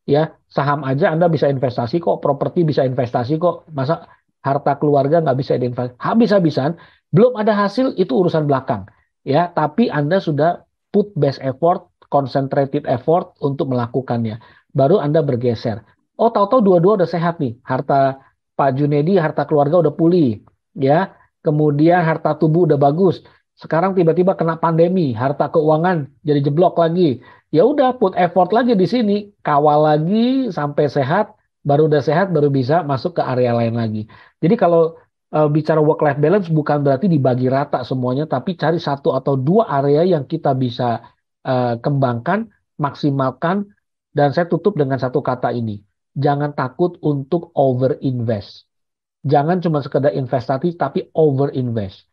ya, saham aja Anda bisa investasi kok, properti bisa investasi kok, masa harta keluarga nggak bisa diinvestasi habis-habisan, belum ada hasil, itu urusan belakang, ya. Tapi Anda sudah put best effort, concentrated effort untuk melakukannya. Baru Anda bergeser. Tahu-tahu dua-dua udah sehat nih. Harta Pak Junedi, harta keluarga udah pulih, ya. Kemudian harta tubuh udah bagus. Sekarang tiba-tiba kena pandemi, harta keuangan jadi jeblok lagi. Ya udah, put effort lagi di sini, kawal lagi sampai sehat, baru udah sehat baru bisa masuk ke area lain lagi. Jadi kalau bicara work life balance bukan berarti dibagi rata semuanya, tapi cari satu atau dua area yang kita bisa kembangkan, maksimalkan, dan saya tutup dengan satu kata ini. Jangan takut untuk over invest. Jangan cuma sekedar investasi, tapi over invest.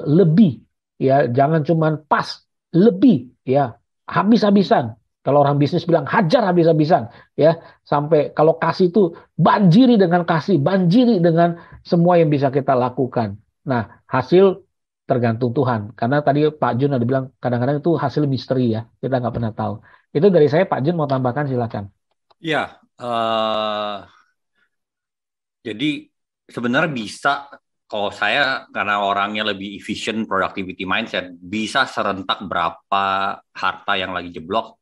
Lebih, ya, jangan cuma pas, lebih, ya, habis-habisan. Kalau orang bisnis bilang hajar habis-habisan, ya, sampai kalau kasih itu banjiri dengan kasih, banjiri dengan semua yang bisa kita lakukan. Nah, hasil tergantung Tuhan. Karena tadi Pak Jun ada bilang kadang-kadang itu hasil misteri, ya, kita nggak pernah tahu. Itu dari saya. Pak Jun mau tambahkan, silakan. Ya, jadi sebenarnya bisa, kalau saya karena orangnya lebih efficient, productivity mindset, bisa serentak berapa harta yang lagi jeblok.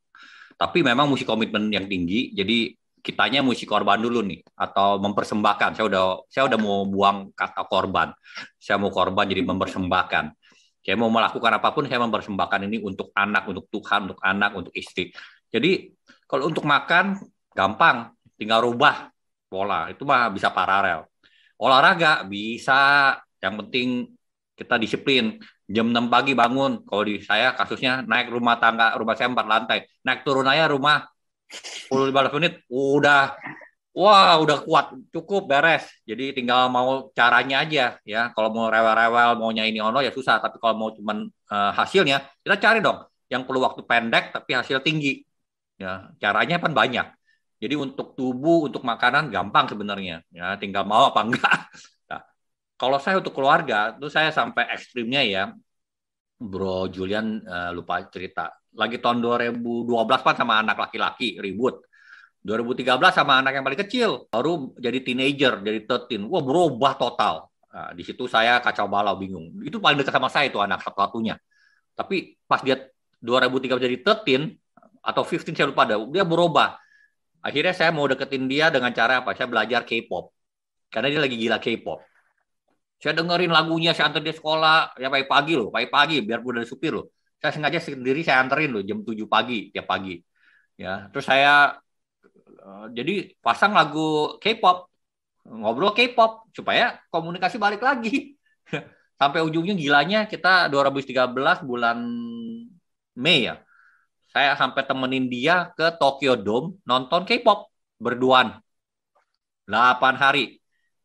Tapi memang mesti komitmen yang tinggi. Jadi kitanya mesti korban dulu nih, atau mempersembahkan. Saya udah mau buang kata korban. Saya mau korban jadi mempersembahkan. Saya mau melakukan apapun, saya mempersembahkan ini untuk anak, untuk Tuhan, untuk anak, untuk istri. Jadi kalau untuk makan gampang, tinggal rubah pola. Itu mah bisa paralel. Olahraga bisa, yang penting kita disiplin. Jam 6 pagi bangun. Kalau di saya kasusnya naik rumah tangga, rumah saya 4 lantai. Naik turun aja rumah 10-15 menit udah kuat, cukup, beres. Jadi tinggal mau caranya aja ya. Kalau mau rewel-rewel, maunya ini ono ya susah, tapi kalau mau cuman hasilnya, kita cari dong yang perlu waktu pendek tapi hasil tinggi. Ya, caranya kan banyak. Jadi untuk tubuh, untuk makanan gampang sebenarnya. Ya, tinggal mau apa enggak. Nah, kalau saya untuk keluarga, itu saya sampai ekstrimnya ya. Bro Julian lupa cerita. Lagi tahun 2012 kan sama anak laki-laki ribut. 2013 sama anak yang paling kecil. Baru jadi teenager, jadi 13. Wah, berubah total. Nah, di situ saya kacau balau, bingung. Itu paling dekat sama saya itu anak satu-satunya. Tapi pas dia 2013 jadi 13 atau 15 saya lupa, dia berubah. Akhirnya saya mau deketin dia dengan cara apa? Saya belajar K-pop. Karena dia lagi gila K-pop. Saya dengerin lagunya, saya antar dia sekolah, ya pagi-pagi, biarpun dari supir loh. Saya sengaja sendiri saya anterin loh, jam 7 pagi, tiap pagi. Ya, terus saya jadi pasang lagu K-pop, ngobrol K-pop, supaya komunikasi balik lagi. Sampai ujungnya gilanya kita 2013 bulan Mei ya. Saya sampai temenin dia ke Tokyo Dome nonton K-pop berduaan 8 hari.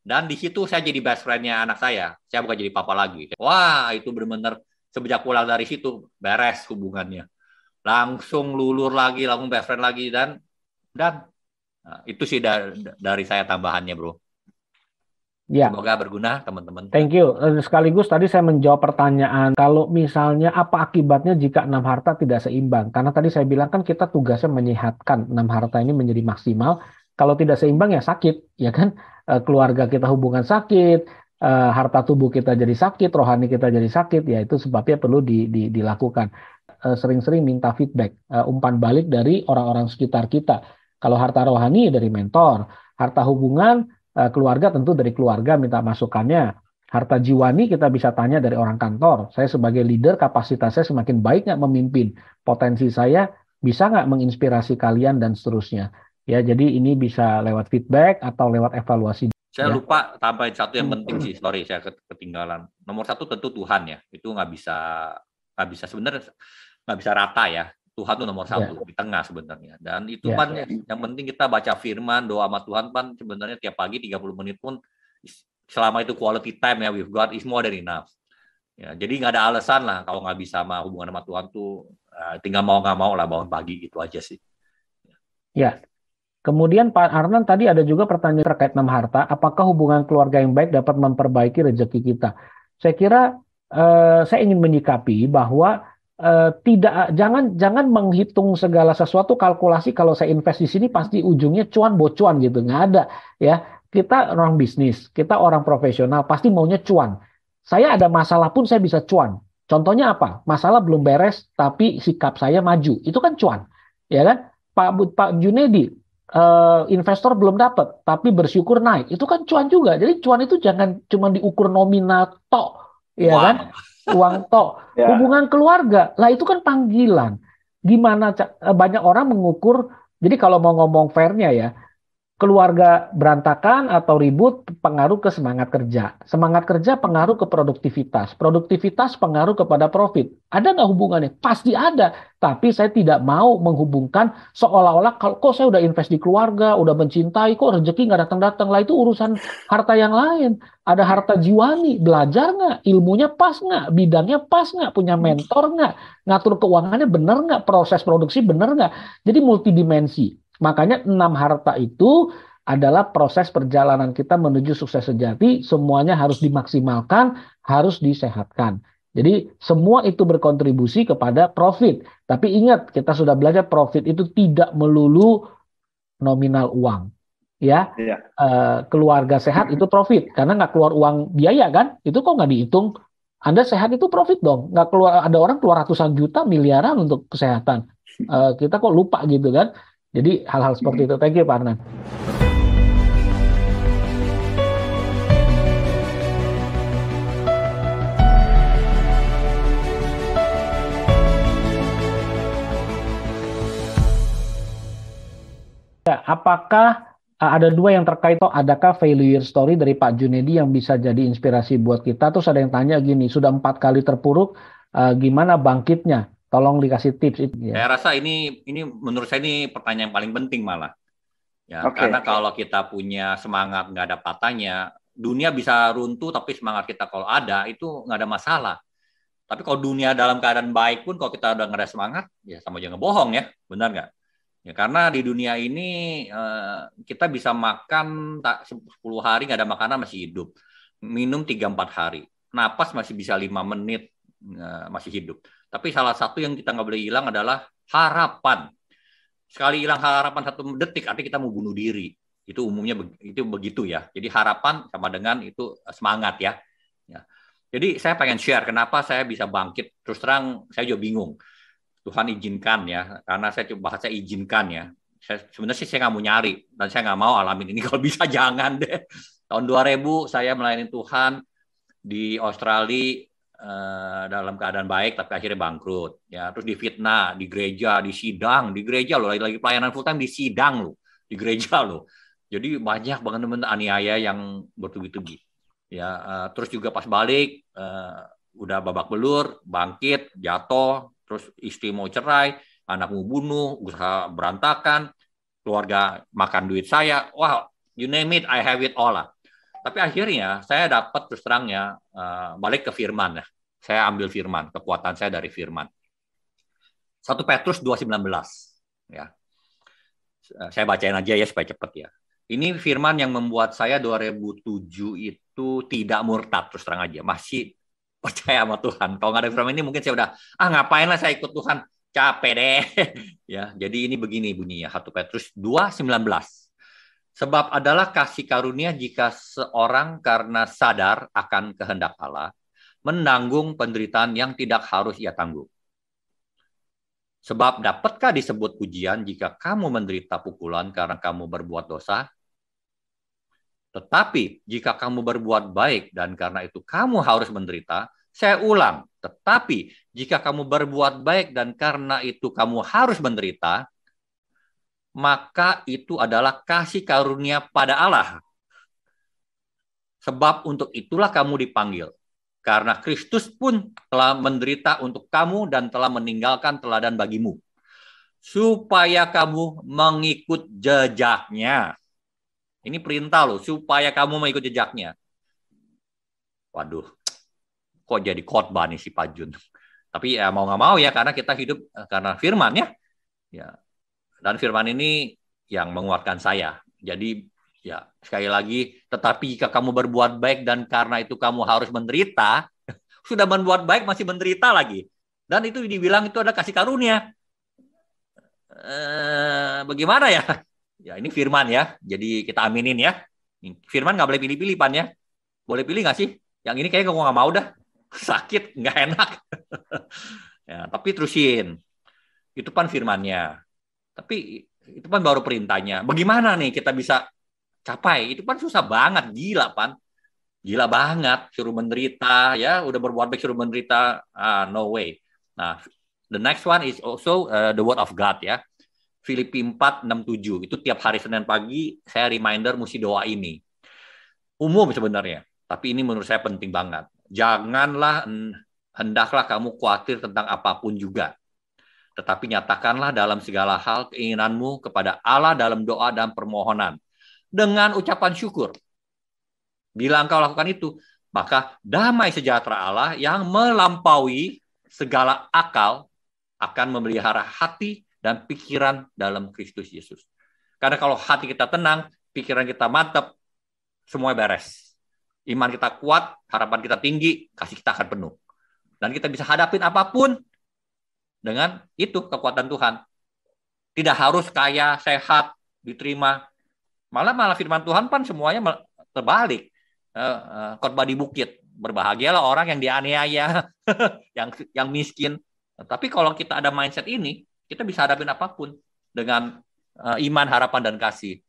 Dan di situ saya jadi best friend-nya anak saya. Saya bukan jadi papa lagi. Wah, itu benar-benar sejak pulang dari situ beres hubungannya. Langsung lulur lagi, langsung best friend lagi dan nah, itu sih dari saya tambahannya, Bro. Ya. Semoga berguna, teman-teman. Thank you. Sekaligus tadi saya menjawab pertanyaan, kalau misalnya apa akibatnya jika 6 harta tidak seimbang? Karena tadi saya bilang kan kita tugasnya menyehatkan 6 harta ini menjadi maksimal. Kalau tidak seimbang ya sakit, ya kan? Keluarga kita hubungan sakit, harta tubuh kita jadi sakit, rohani kita jadi sakit, ya itu sebabnya perlu dilakukan. Sering-sering minta feedback, umpan balik dari orang-orang sekitar kita. Kalau harta rohani dari mentor, harta hubungan, keluarga tentu dari keluarga minta masukannya. Harta jiwani kita bisa tanya dari orang kantor. Saya sebagai leader, kapasitas saya semakin baik nggak memimpin? Potensi saya bisa nggak menginspirasi kalian dan seterusnya. Ya, jadi ini bisa lewat feedback atau lewat evaluasi. Saya lupa tambahin satu yang penting sih, sorry saya ketinggalan. Nomor satu tentu Tuhan ya, itu nggak bisa sebenarnya nggak bisa rata ya. Tuhan itu nomor satu di tengah sebenarnya. Dan itu kan yang penting kita baca firman, doa sama Tuhan kan sebenarnya tiap pagi 30 menit pun selama itu quality time ya with God is more than enough. Ya, jadi nggak ada alasan lah kalau nggak bisa sama hubungan sama Tuhan tuh tinggal mau nggak mau lah bangun pagi gitu aja sih. Ya. Kemudian Pak Arnan tadi ada juga pertanyaan terkait 6 harta, apakah hubungan keluarga yang baik dapat memperbaiki rezeki kita? Saya kira saya ingin menyikapi bahwa jangan menghitung segala sesuatu kalkulasi, kalau saya invest di sini pasti ujungnya cuan bocuan gitu, nggak ada ya. Kita orang bisnis, kita orang profesional pasti maunya cuan. Saya ada masalah pun saya bisa cuan. Contohnya apa? Masalah belum beres tapi sikap saya maju, itu kan cuan, ya kan? Pak Junedi, investor belum dapat tapi bersyukur naik, itu kan cuan juga. Jadi cuan itu jangan cuma diukur nominal tok, ya kan? uang tok. Ya. Hubungan keluarga, lah itu kan panggilan. Gimana banyak orang mengukur, jadi kalau mau ngomong fairnya ya, keluarga berantakan atau ribut pengaruh ke semangat kerja. Semangat kerja pengaruh ke produktivitas. Produktivitas pengaruh kepada profit. Ada nggak hubungannya? Pasti ada. Tapi saya tidak mau menghubungkan seolah-olah kalau kok saya udah invest di keluarga, udah mencintai, kok rezeki nggak datang-datang. Lah itu urusan harta yang lain. Ada harta jiwani, belajar nggak? Ilmunya pas nggak? Bidangnya pas nggak? Punya mentor nggak? Ngatur keuangannya bener nggak? Proses produksi bener nggak? Jadi multidimensi. Makanya 6 harta itu adalah proses perjalanan kita menuju sukses sejati. Semuanya harus dimaksimalkan, harus disehatkan. Jadi semua itu berkontribusi kepada profit. Tapi ingat, kita sudah belajar profit itu tidak melulu nominal uang. Ya, keluarga sehat itu profit karena nggak keluar uang biaya kan? Itu kok nggak dihitung? Anda sehat itu profit dong. Nggak keluar, ada orang keluar ratusan juta, miliaran untuk kesehatan. Kita kok lupa gitu kan? Jadi hal-hal seperti itu. Thank you, Pak Arnan. Ya, apakah ada dua yang terkait, adakah failure story dari Pak Junedi yang bisa jadi inspirasi buat kita? Terus ada yang tanya gini, sudah 4 kali terpuruk, gimana bangkitnya? Tolong dikasih tips itu. Saya rasa ini menurut saya ini pertanyaan yang paling penting malah. Ya, karena kalau kita punya semangat nggak ada patahnya, dunia bisa runtuh tapi semangat kita kalau ada itu nggak ada masalah. Tapi kalau dunia dalam keadaan baik pun kalau kita udah nggak ada semangat, ya sama aja ngebohong ya, benar nggak? Ya karena di dunia ini kita bisa makan 10 hari nggak ada makanan masih hidup, minum 3-4 hari, napas masih bisa 5 menit masih hidup. Tapi salah satu yang kita nggak boleh hilang adalah harapan. Sekali hilang harapan 1 detik, artinya kita mau bunuh diri. Itu umumnya itu begitu ya. Jadi harapan sama dengan itu semangat ya. Jadi saya pengen share kenapa saya bisa bangkit. Terus terang saya juga bingung. Tuhan izinkan ya, karena saya coba bahasa izinkan ya. Sebenarnya sih saya nggak mau nyari dan saya nggak mau alamin ini. Kalau bisa jangan deh. Tahun 2000 saya melayani Tuhan di Australia. Dalam keadaan baik tapi akhirnya bangkrut ya, terus difitnah di gereja, di sidang di gereja loh, lagi pelayanan full time di sidang loh, di gereja loh. Jadi banyak banget teman aniaya yang bertubi-tubi ya. Terus juga pas balik udah babak belur, bangkit, jatuh, terus istri mau cerai, anak mau bunuh, usaha berantakan, keluarga makan duit saya, wow, you name it, I have it all lah. Tapi akhirnya saya dapat terus terangnya balik ke firman ya. Saya ambil firman, kekuatan saya dari firman. 1 Petrus 2:19 ya. Saya bacain aja ya supaya cepat ya. Ini firman yang membuat saya 2007 itu tidak murtad, terus terang aja. Masih percaya sama Tuhan. Kalau nggak ada firman ini mungkin saya udah ngapain lah saya ikut Tuhan, capek deh. Ya, jadi ini begini bunyinya, 1 Petrus 2:19. Sebab adalah kasih karunia jika seorang karena sadar akan kehendak Allah, menanggung penderitaan yang tidak harus ia tanggung. Sebab dapatkah disebut pujian jika kamu menderita pukulan karena kamu berbuat dosa? Tetapi jika kamu berbuat baik dan karena itu kamu harus menderita, saya ulang, tetapi jika kamu berbuat baik dan karena itu kamu harus menderita, maka itu adalah kasih karunia pada Allah. Sebab untuk itulah kamu dipanggil. Karena Kristus pun telah menderita untuk kamu dan telah meninggalkan teladan bagimu. Supaya kamu mengikut jejaknya. Ini perintah loh, supaya kamu mengikut jejaknya. Waduh, kok jadi khotbah nih si Pak Jun. Tapi ya mau nggak mau ya, karena kita hidup karena firman ya. Ya. Dan firman ini yang menguatkan saya. Jadi ya sekali lagi, tetapi jika kamu berbuat baik dan karena itu kamu harus menderita, sudah berbuat baik masih menderita lagi. Dan itu dibilang itu ada kasih karunia. Bagaimana ya? Ya ini firman ya. Jadi kita aminin ya. Firman nggak boleh pilih-pilih Pan ya. Boleh pilih nggak sih? Yang ini kayaknya gue nggak mau dah. Sakit, nggak enak. Ya, tapi terusin. Itu Pan firmannya. Tapi itu Pan baru perintahnya. Bagaimana nih kita bisa capai? Itu Pan susah banget, gila Pan. Gila banget, suruh menderita, ya udah berbuat baik suruh menderita, no way. Nah, the next one is also the word of God ya. Filipi 4:6-7 itu tiap hari Senin pagi saya reminder mesti doa ini. Umum sebenarnya, tapi ini menurut saya penting banget. Hendaklah kamu khawatir tentang apapun juga. Tetapi nyatakanlah dalam segala hal keinginanmu kepada Allah dalam doa dan permohonan. Dengan ucapan syukur. Bila engkau lakukan itu, maka damai sejahtera Allah yang melampaui segala akal akan memelihara hati dan pikiran dalam Kristus Yesus. Karena kalau hati kita tenang, pikiran kita mantap, semuanya beres. Iman kita kuat, harapan kita tinggi, kasih kita akan penuh. Dan kita bisa hadapin apapun dengan itu kekuatan Tuhan. Tidak harus kaya, sehat, diterima. Malah firman Tuhan kan semuanya terbalik. Khotbah di bukit. Berbahagialah orang yang dianiaya, yang miskin. Tapi kalau kita ada mindset ini, kita bisa hadapin apapun dengan iman, harapan, dan kasih.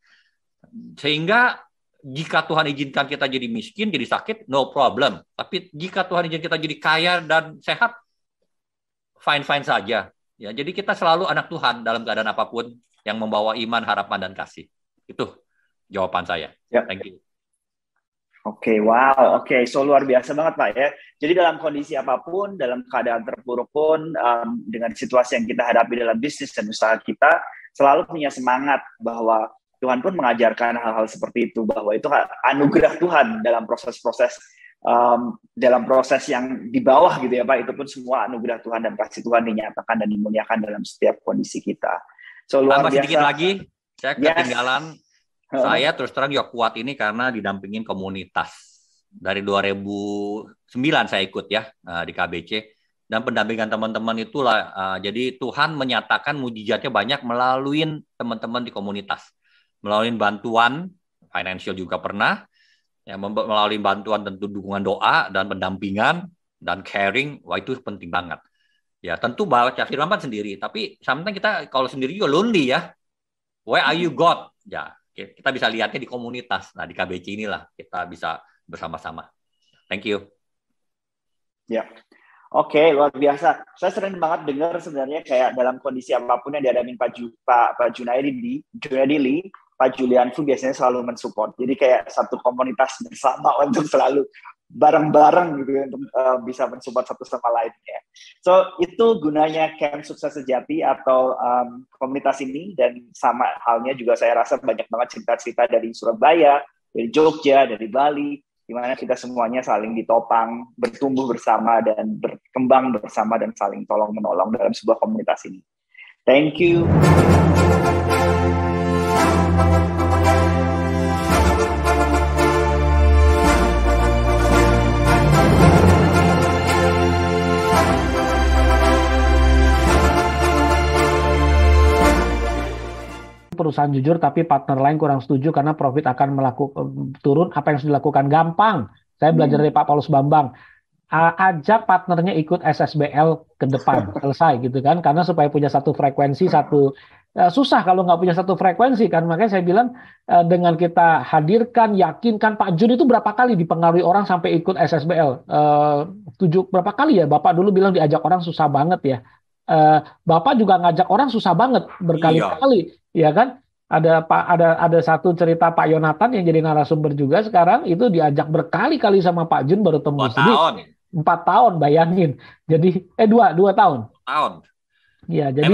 Sehingga jika Tuhan izinkan kita jadi miskin, jadi sakit, no problem. Tapi jika Tuhan izinkan kita jadi kaya dan sehat, fine-fine saja. Ya, jadi kita selalu anak Tuhan dalam keadaan apapun yang membawa iman, harapan, dan kasih. Itu jawaban saya. Ya. Thank you. Oke, wow. Oke, so luar biasa banget Pak ya. Jadi dalam kondisi apapun, dalam keadaan terpuruk pun, dengan situasi yang kita hadapi dalam bisnis dan usaha kita, selalu punya semangat bahwa Tuhan pun mengajarkan hal-hal seperti itu, bahwa itu anugerah Tuhan dalam proses-proses yang di bawah gitu ya Pak, itu pun semua anugerah Tuhan dan kasih Tuhan dinyatakan dan dimuliakan dalam setiap kondisi kita. So luar biasa. Sedikit lagi, saya ketinggalan. Saya terus terang juga kuat ini karena didampingin komunitas. Dari 2009 saya ikut ya di KBC. Dan pendampingan teman-teman itulah. Jadi Tuhan menyatakan mujizatnya banyak melalui teman-teman di komunitas. Melalui bantuan, financial juga pernah. Ya, melalui bantuan tentu dukungan doa dan pendampingan dan caring, wah itu penting banget. Ya tentu baca firman sendiri, tapi sometimes kita kalau sendiri juga lonely ya. Where are you God? Ya kita bisa lihatnya di komunitas. Nah di KBC inilah kita bisa bersama-sama. Thank you. Ya, oke, luar biasa. Saya sering banget dengar sebenarnya kayak dalam kondisi apapun yang dihadapi Pak Junaidi, Pak Julian Fu biasanya selalu mensupport. Jadi kayak satu komunitas bersama untuk selalu bareng-bareng gitu untuk bisa mensupport satu sama lainnya. So itu gunanya Camp Sukses Sejati atau komunitas ini, dan sama halnya juga saya rasa banyak banget cerita-cerita dari Surabaya, dari Jogja, dari Bali, di mana kita semuanya saling ditopang, bertumbuh bersama dan berkembang bersama dan saling tolong-menolong dalam sebuah komunitas ini. Thank you. Perusahaan jujur tapi partner lain kurang setuju karena profit akan turun. Apa yang harus dilakukan? Gampang. Saya belajar dari Pak Paulus Bambang. Ajak partnernya ikut SSBL ke depan, selesai gitu kan, karena supaya punya satu frekuensi, susah kalau nggak punya satu frekuensi kan. Makanya saya bilang dengan kita hadirkan, yakinkan. Pak Jun itu berapa kali dipengaruhi orang sampai ikut SSBL? Berapa kali ya Bapak dulu bilang diajak orang susah banget ya. Bapak juga ngajak orang susah banget berkali-kali, ya kan? Ada satu cerita Pak Yonatan yang jadi narasumber juga sekarang, itu diajak berkali-kali sama Pak Jun baru tembus. 4 tahun, bayangin. Jadi 2 tahun. Ya, jadi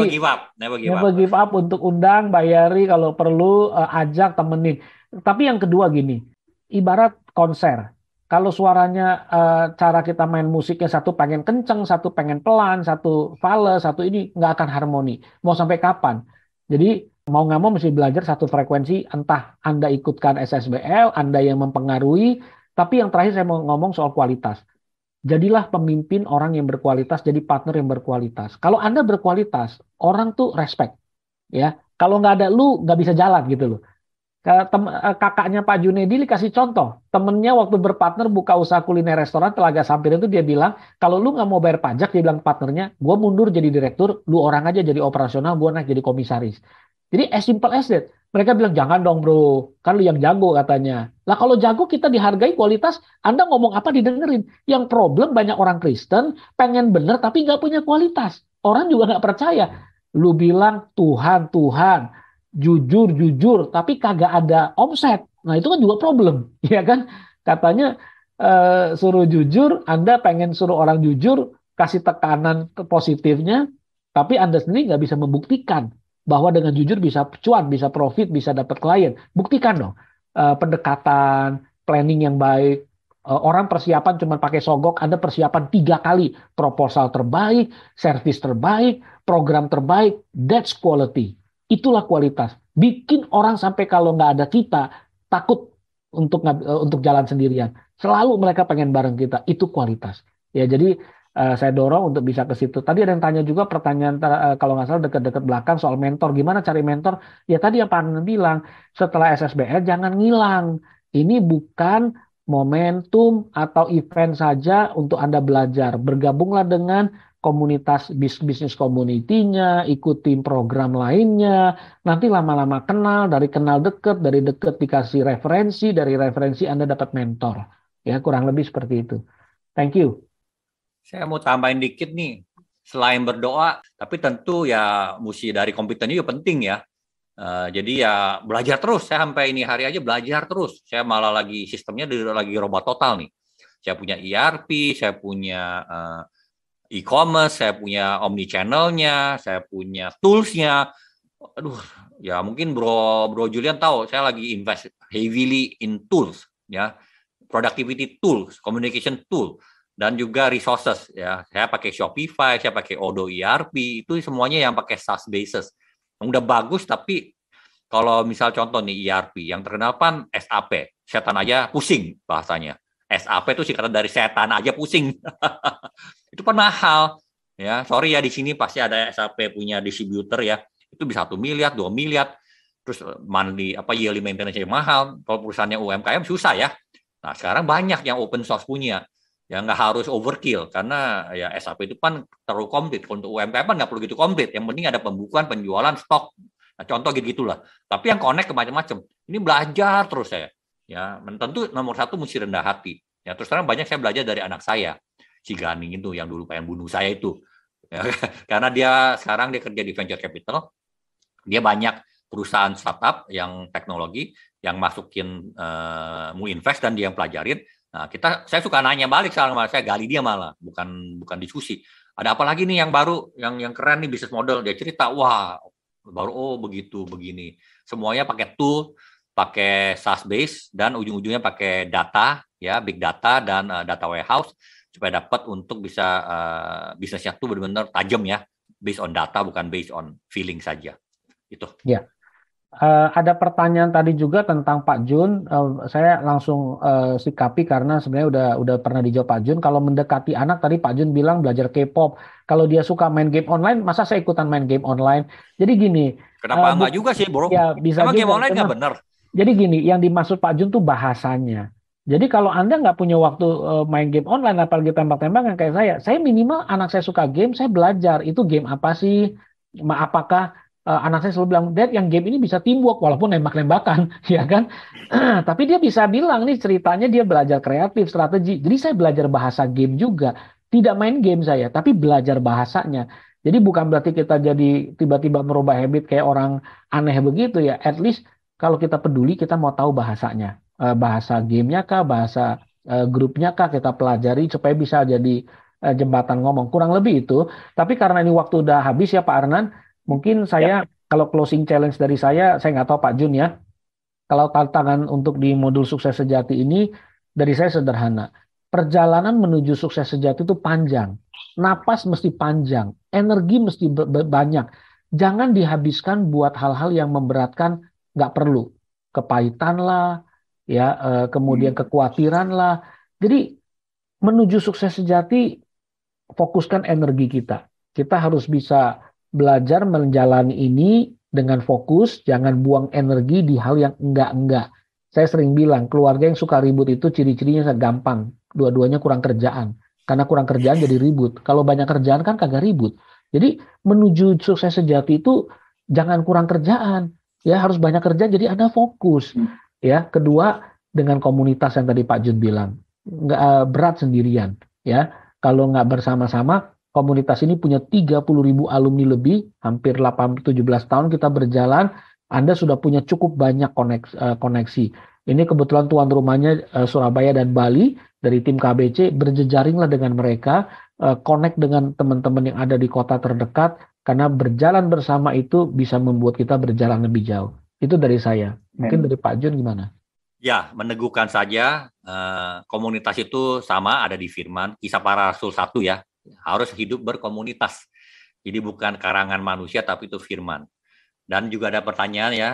never give up untuk undang, bayari kalau perlu, ajak, temenin. Tapi yang kedua gini, ibarat konser. Kalau suaranya, cara kita main musiknya satu pengen kenceng, satu pengen pelan, satu fals, satu ini nggak akan harmoni. Mau sampai kapan? Jadi mau nggak mau mesti belajar satu frekuensi, entah Anda ikutkan SSBL, Anda yang mempengaruhi, tapi yang terakhir saya mau ngomong soal kualitas. Jadilah pemimpin orang yang berkualitas, jadi partner yang berkualitas. Kalau Anda berkualitas, orang tuh respect. Ya, kalau nggak ada lu, nggak bisa jalan gitu loh. Kakaknya Pak Junaidi kasih contoh, temennya waktu berpartner buka usaha kuliner restoran Telaga Sampir itu, dia bilang, kalau lu nggak mau bayar pajak, dia bilang partnernya, gue mundur jadi direktur, lu orang aja jadi operasional, gue naik jadi komisaris. Jadi as simple as that. Mereka bilang, jangan dong bro, kan lu yang jago katanya. Lah kalau jago kita dihargai kualitas, Anda ngomong apa didengerin. Yang problem banyak orang Kristen, pengen bener tapi nggak punya kualitas. Orang juga nggak percaya. Lu bilang Tuhan, Tuhan, jujur, jujur, tapi kagak ada omset. Nah itu kan juga problem, ya kan? Katanya suruh jujur, Anda pengen suruh orang jujur, kasih tekanan ke positifnya, tapi Anda sendiri nggak bisa membuktikan bahwa dengan jujur bisa cuan, bisa profit, bisa dapat klien. Buktikan dong. Pendekatan, planning yang baik. Orang persiapan cuma pakai sogok, Anda persiapan 3 kali. Proposal terbaik, servis terbaik, program terbaik. That's quality. Itulah kualitas. Bikin orang sampai kalau nggak ada kita, takut untuk jalan sendirian. Selalu mereka pengen bareng kita. Itu kualitas. Ya, jadi saya dorong untuk bisa ke situ. Tadi ada yang tanya juga pertanyaan kalau nggak salah dekat-dekat belakang soal mentor. Gimana cari mentor? Ya tadi yang Pak Arnan bilang, setelah SSBL jangan ngilang. Ini bukan momentum atau event saja untuk Anda belajar. Bergabunglah dengan komunitas bisnis community-nya, ikutin program lainnya. Nanti lama-lama kenal dekat, dari dekat dikasih referensi, dari referensi Anda dapat mentor. Ya kurang lebih seperti itu. Thank you. Saya mau tambahin dikit nih, selain berdoa, tapi tentu ya mesti dari kompetennya juga penting ya. Jadi ya belajar terus. Saya sampai ini hari aja belajar terus. Saya malah lagi sistemnya lagi robot total nih. Saya punya ERP, saya punya e-commerce, saya punya omni-channel-nya, saya punya tools-nya. Aduh, ya mungkin Bro Julian tahu, saya lagi invest heavily in tools, ya, productivity tools, communication tool, dan juga resources ya. Saya pakai Shopify, saya pakai Odoo ERP, itu semuanya yang pakai SaaS basis. Udah bagus, tapi kalau misal contoh nih ERP, yang terkenal kan SAP, setan aja pusing bahasanya. SAP itu singkatan dari setan aja pusing. Itu kan mahal. Ya, sorry ya, di sini pasti ada SAP punya distributor ya. Itu bisa 1 miliar, 2 miliar. Terus monthly yearly maintenance-nya mahal. Kalau perusahaannya UMKM susah ya. Nah, sekarang banyak yang open source punya. Ya nggak harus overkill, karena ya SAP itu kan terlalu komplit. Untuk UMKM kan nggak perlu gitu komplit. Yang penting ada pembukuan, penjualan, stok. Nah, contoh gitu-gitulah. Tapi yang connect ke macam-macam. Ini belajar terus saya. Ya, tentu nomor 1 mesti rendah hati. Ya, terus terang banyak saya belajar dari anak saya, si Ganing itu yang dulu pengen bunuh saya itu. Ya, karena sekarang dia kerja di venture capital. Dia banyak perusahaan startup yang teknologi yang masukin mau invest dan dia yang pelajarin. Nah, saya suka nanya balik sama saya, gali dia malah, bukan diskusi. Ada apa lagi nih yang baru, yang keren nih bisnis model? Dia cerita, wah, baru begitu, begini. Semuanya pakai tool, pakai SaaS base, dan ujung-ujungnya pakai data, ya, big data dan data warehouse supaya dapat untuk bisa bisnisnya tuh benar-benar tajam ya, based on data bukan based on feeling saja. Itu. Ya. Ada pertanyaan tadi juga tentang Pak Jun. Saya langsung sikapi karena sebenarnya udah pernah dijawab Pak Jun. Kalau mendekati anak tadi Pak Jun bilang belajar K-pop. Kalau dia suka main game online, masa saya ikutan main game online? Jadi gini. Kenapa enggak juga sih, Bro? Ya, bisa emang juga, game online nggak benar? Jadi gini, yang dimaksud Pak Jun tuh bahasanya. Jadi kalau Anda nggak punya waktu main game online, apalagi tembak-tembakan kayak saya minimal anak saya suka game, saya belajar. Itu game apa sih? Apakah anak saya selalu bilang, Dad, yang game ini bisa teamwork walaupun nembak-nembakan, ya kan? Tapi dia bisa bilang nih ceritanya dia belajar kreatif, strategi. Jadi saya belajar bahasa game juga. Tidak main game saya, tapi belajar bahasanya. Jadi bukan berarti kita jadi tiba-tiba merubah habit kayak orang aneh begitu ya. At least kalau kita peduli, kita mau tahu bahasanya. Bahasa gamenya kah, bahasa grupnya kah, kita pelajari supaya bisa jadi jembatan ngomong. Kurang lebih itu. Tapi karena ini waktu udah habis ya Pak Arnan, mungkin saya kalau closing challenge dari saya nggak tahu Pak Jun ya. Kalau tantangan untuk di modul sukses sejati ini dari saya sederhana. Perjalanan menuju sukses sejati itu panjang. Napas mesti panjang, energi mesti banyak. Jangan dihabiskan buat hal-hal yang memberatkan, nggak perlu. Kepahitan lah, ya, kemudian kekhawatiran lah. Jadi menuju sukses sejati, fokuskan energi kita. Kita harus bisa belajar menjalani ini dengan fokus, jangan buang energi di hal yang enggak-enggak. Saya sering bilang, keluarga yang suka ribut itu ciri-cirinya sangat gampang. Dua-duanya kurang kerjaan. Karena kurang kerjaan jadi ribut. Kalau banyak kerjaan kan kagak ribut. Jadi menuju sukses sejati itu jangan kurang kerjaan. Ya, harus banyak kerja jadi Anda fokus. Ya, kedua dengan komunitas yang tadi Pak Jun bilang, nggak berat sendirian. Ya, kalau nggak bersama-sama, komunitas ini punya 30.000 alumni lebih, hampir 17 tahun kita berjalan. Anda sudah punya cukup banyak koneksi. Ini kebetulan tuan rumahnya Surabaya dan Bali dari tim KBC, berjejaringlah dengan mereka, connect dengan teman-teman yang ada di kota terdekat. Karena berjalan bersama itu bisa membuat kita berjalan lebih jauh. Itu dari saya. Mungkin dari Pak Jun gimana? Ya, meneguhkan saja komunitas itu sama ada di firman. Kisah Para Rasul 1 ya. Harus hidup berkomunitas. Jadi bukan karangan manusia tapi itu firman. Dan juga ada pertanyaan ya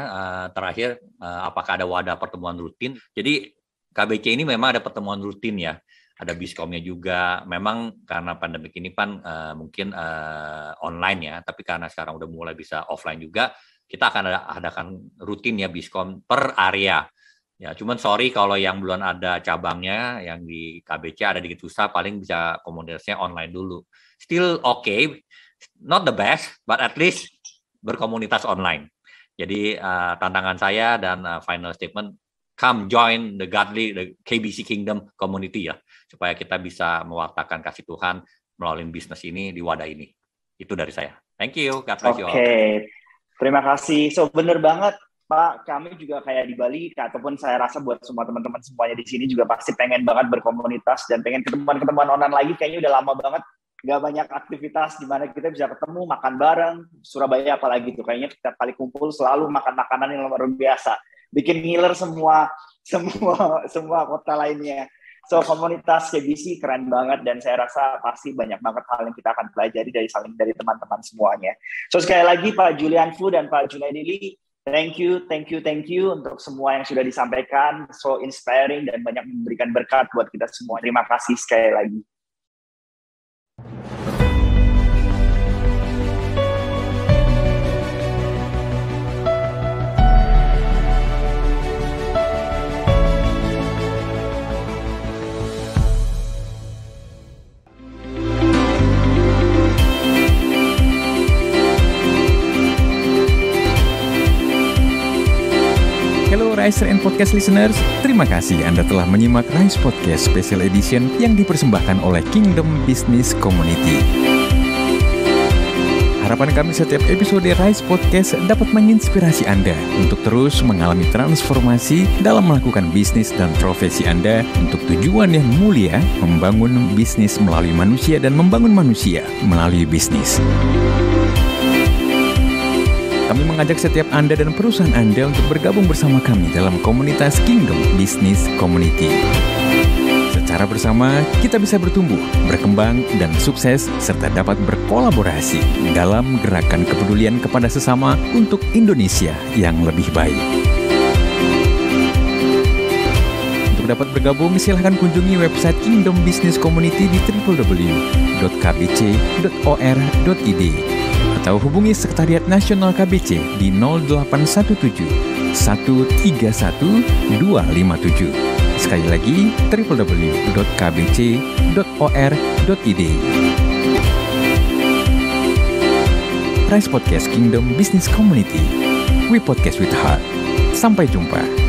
terakhir, apakah ada wadah pertemuan rutin? Jadi KBC ini memang ada pertemuan rutin ya. Ada Biskomnya juga. Memang karena pandemi ini kan mungkin online ya, tapi karena sekarang udah mulai bisa offline juga, kita akan adakan rutin ya Biskom per area. Ya, cuman sorry kalau yang belum ada cabangnya, yang di KBC ada di Getusa, paling bisa komunitasnya online dulu. Still okay, not the best, but at least berkomunitas online. Jadi tantangan saya dan final statement, come join the godly, the KBC Kingdom community ya, supaya kita bisa mewartakan kasih Tuhan melalui bisnis ini di wadah ini. Itu dari saya. Thank you. God bless you all. Oke, terima kasih. So bener banget Pak, kami juga kayak di Bali, ataupun saya rasa buat semua teman-teman semuanya di sini juga pasti pengen banget berkomunitas dan pengen ketemuan-ketemuan online lagi. Kayaknya udah lama banget nggak banyak aktivitas di mana kita bisa ketemu, makan bareng. Surabaya apalagi tuh, kayaknya setiap kali kumpul selalu makan makanan yang luar biasa. Bikin ngiler semua kota lainnya. So komunitas KBC keren banget dan saya rasa pasti banyak banget hal yang kita akan pelajari dari teman-teman semuanya. So sekali lagi Pak Julian Fu dan Pak Junaidi Lee, thank you untuk semua yang sudah disampaikan, so inspiring dan banyak memberikan berkat buat kita semua. Terima kasih sekali lagi. Rise and Podcast listeners, terima kasih Anda telah menyimak Rise Podcast Special Edition yang dipersembahkan oleh Kingdom Business Community. Harapan kami setiap episode Rise Podcast dapat menginspirasi Anda untuk terus mengalami transformasi dalam melakukan bisnis dan profesi Anda untuk tujuan yang mulia, membangun bisnis melalui manusia dan membangun manusia melalui bisnis. Kami mengajak setiap Anda dan perusahaan Anda untuk bergabung bersama kami dalam komunitas Kingdom Business Community. Secara bersama, kita bisa bertumbuh, berkembang, dan sukses, serta dapat berkolaborasi dalam gerakan kepedulian kepada sesama untuk Indonesia yang lebih baik. Untuk dapat bergabung, silahkan kunjungi website Kingdom Business Community di www.kbc.or.id atau hubungi Sekretariat Nasional KBC di 0817 131 257. Sekali lagi, www.kbc.or.id. Rise Podcast Kingdom Business Community. We podcast with heart. Sampai jumpa.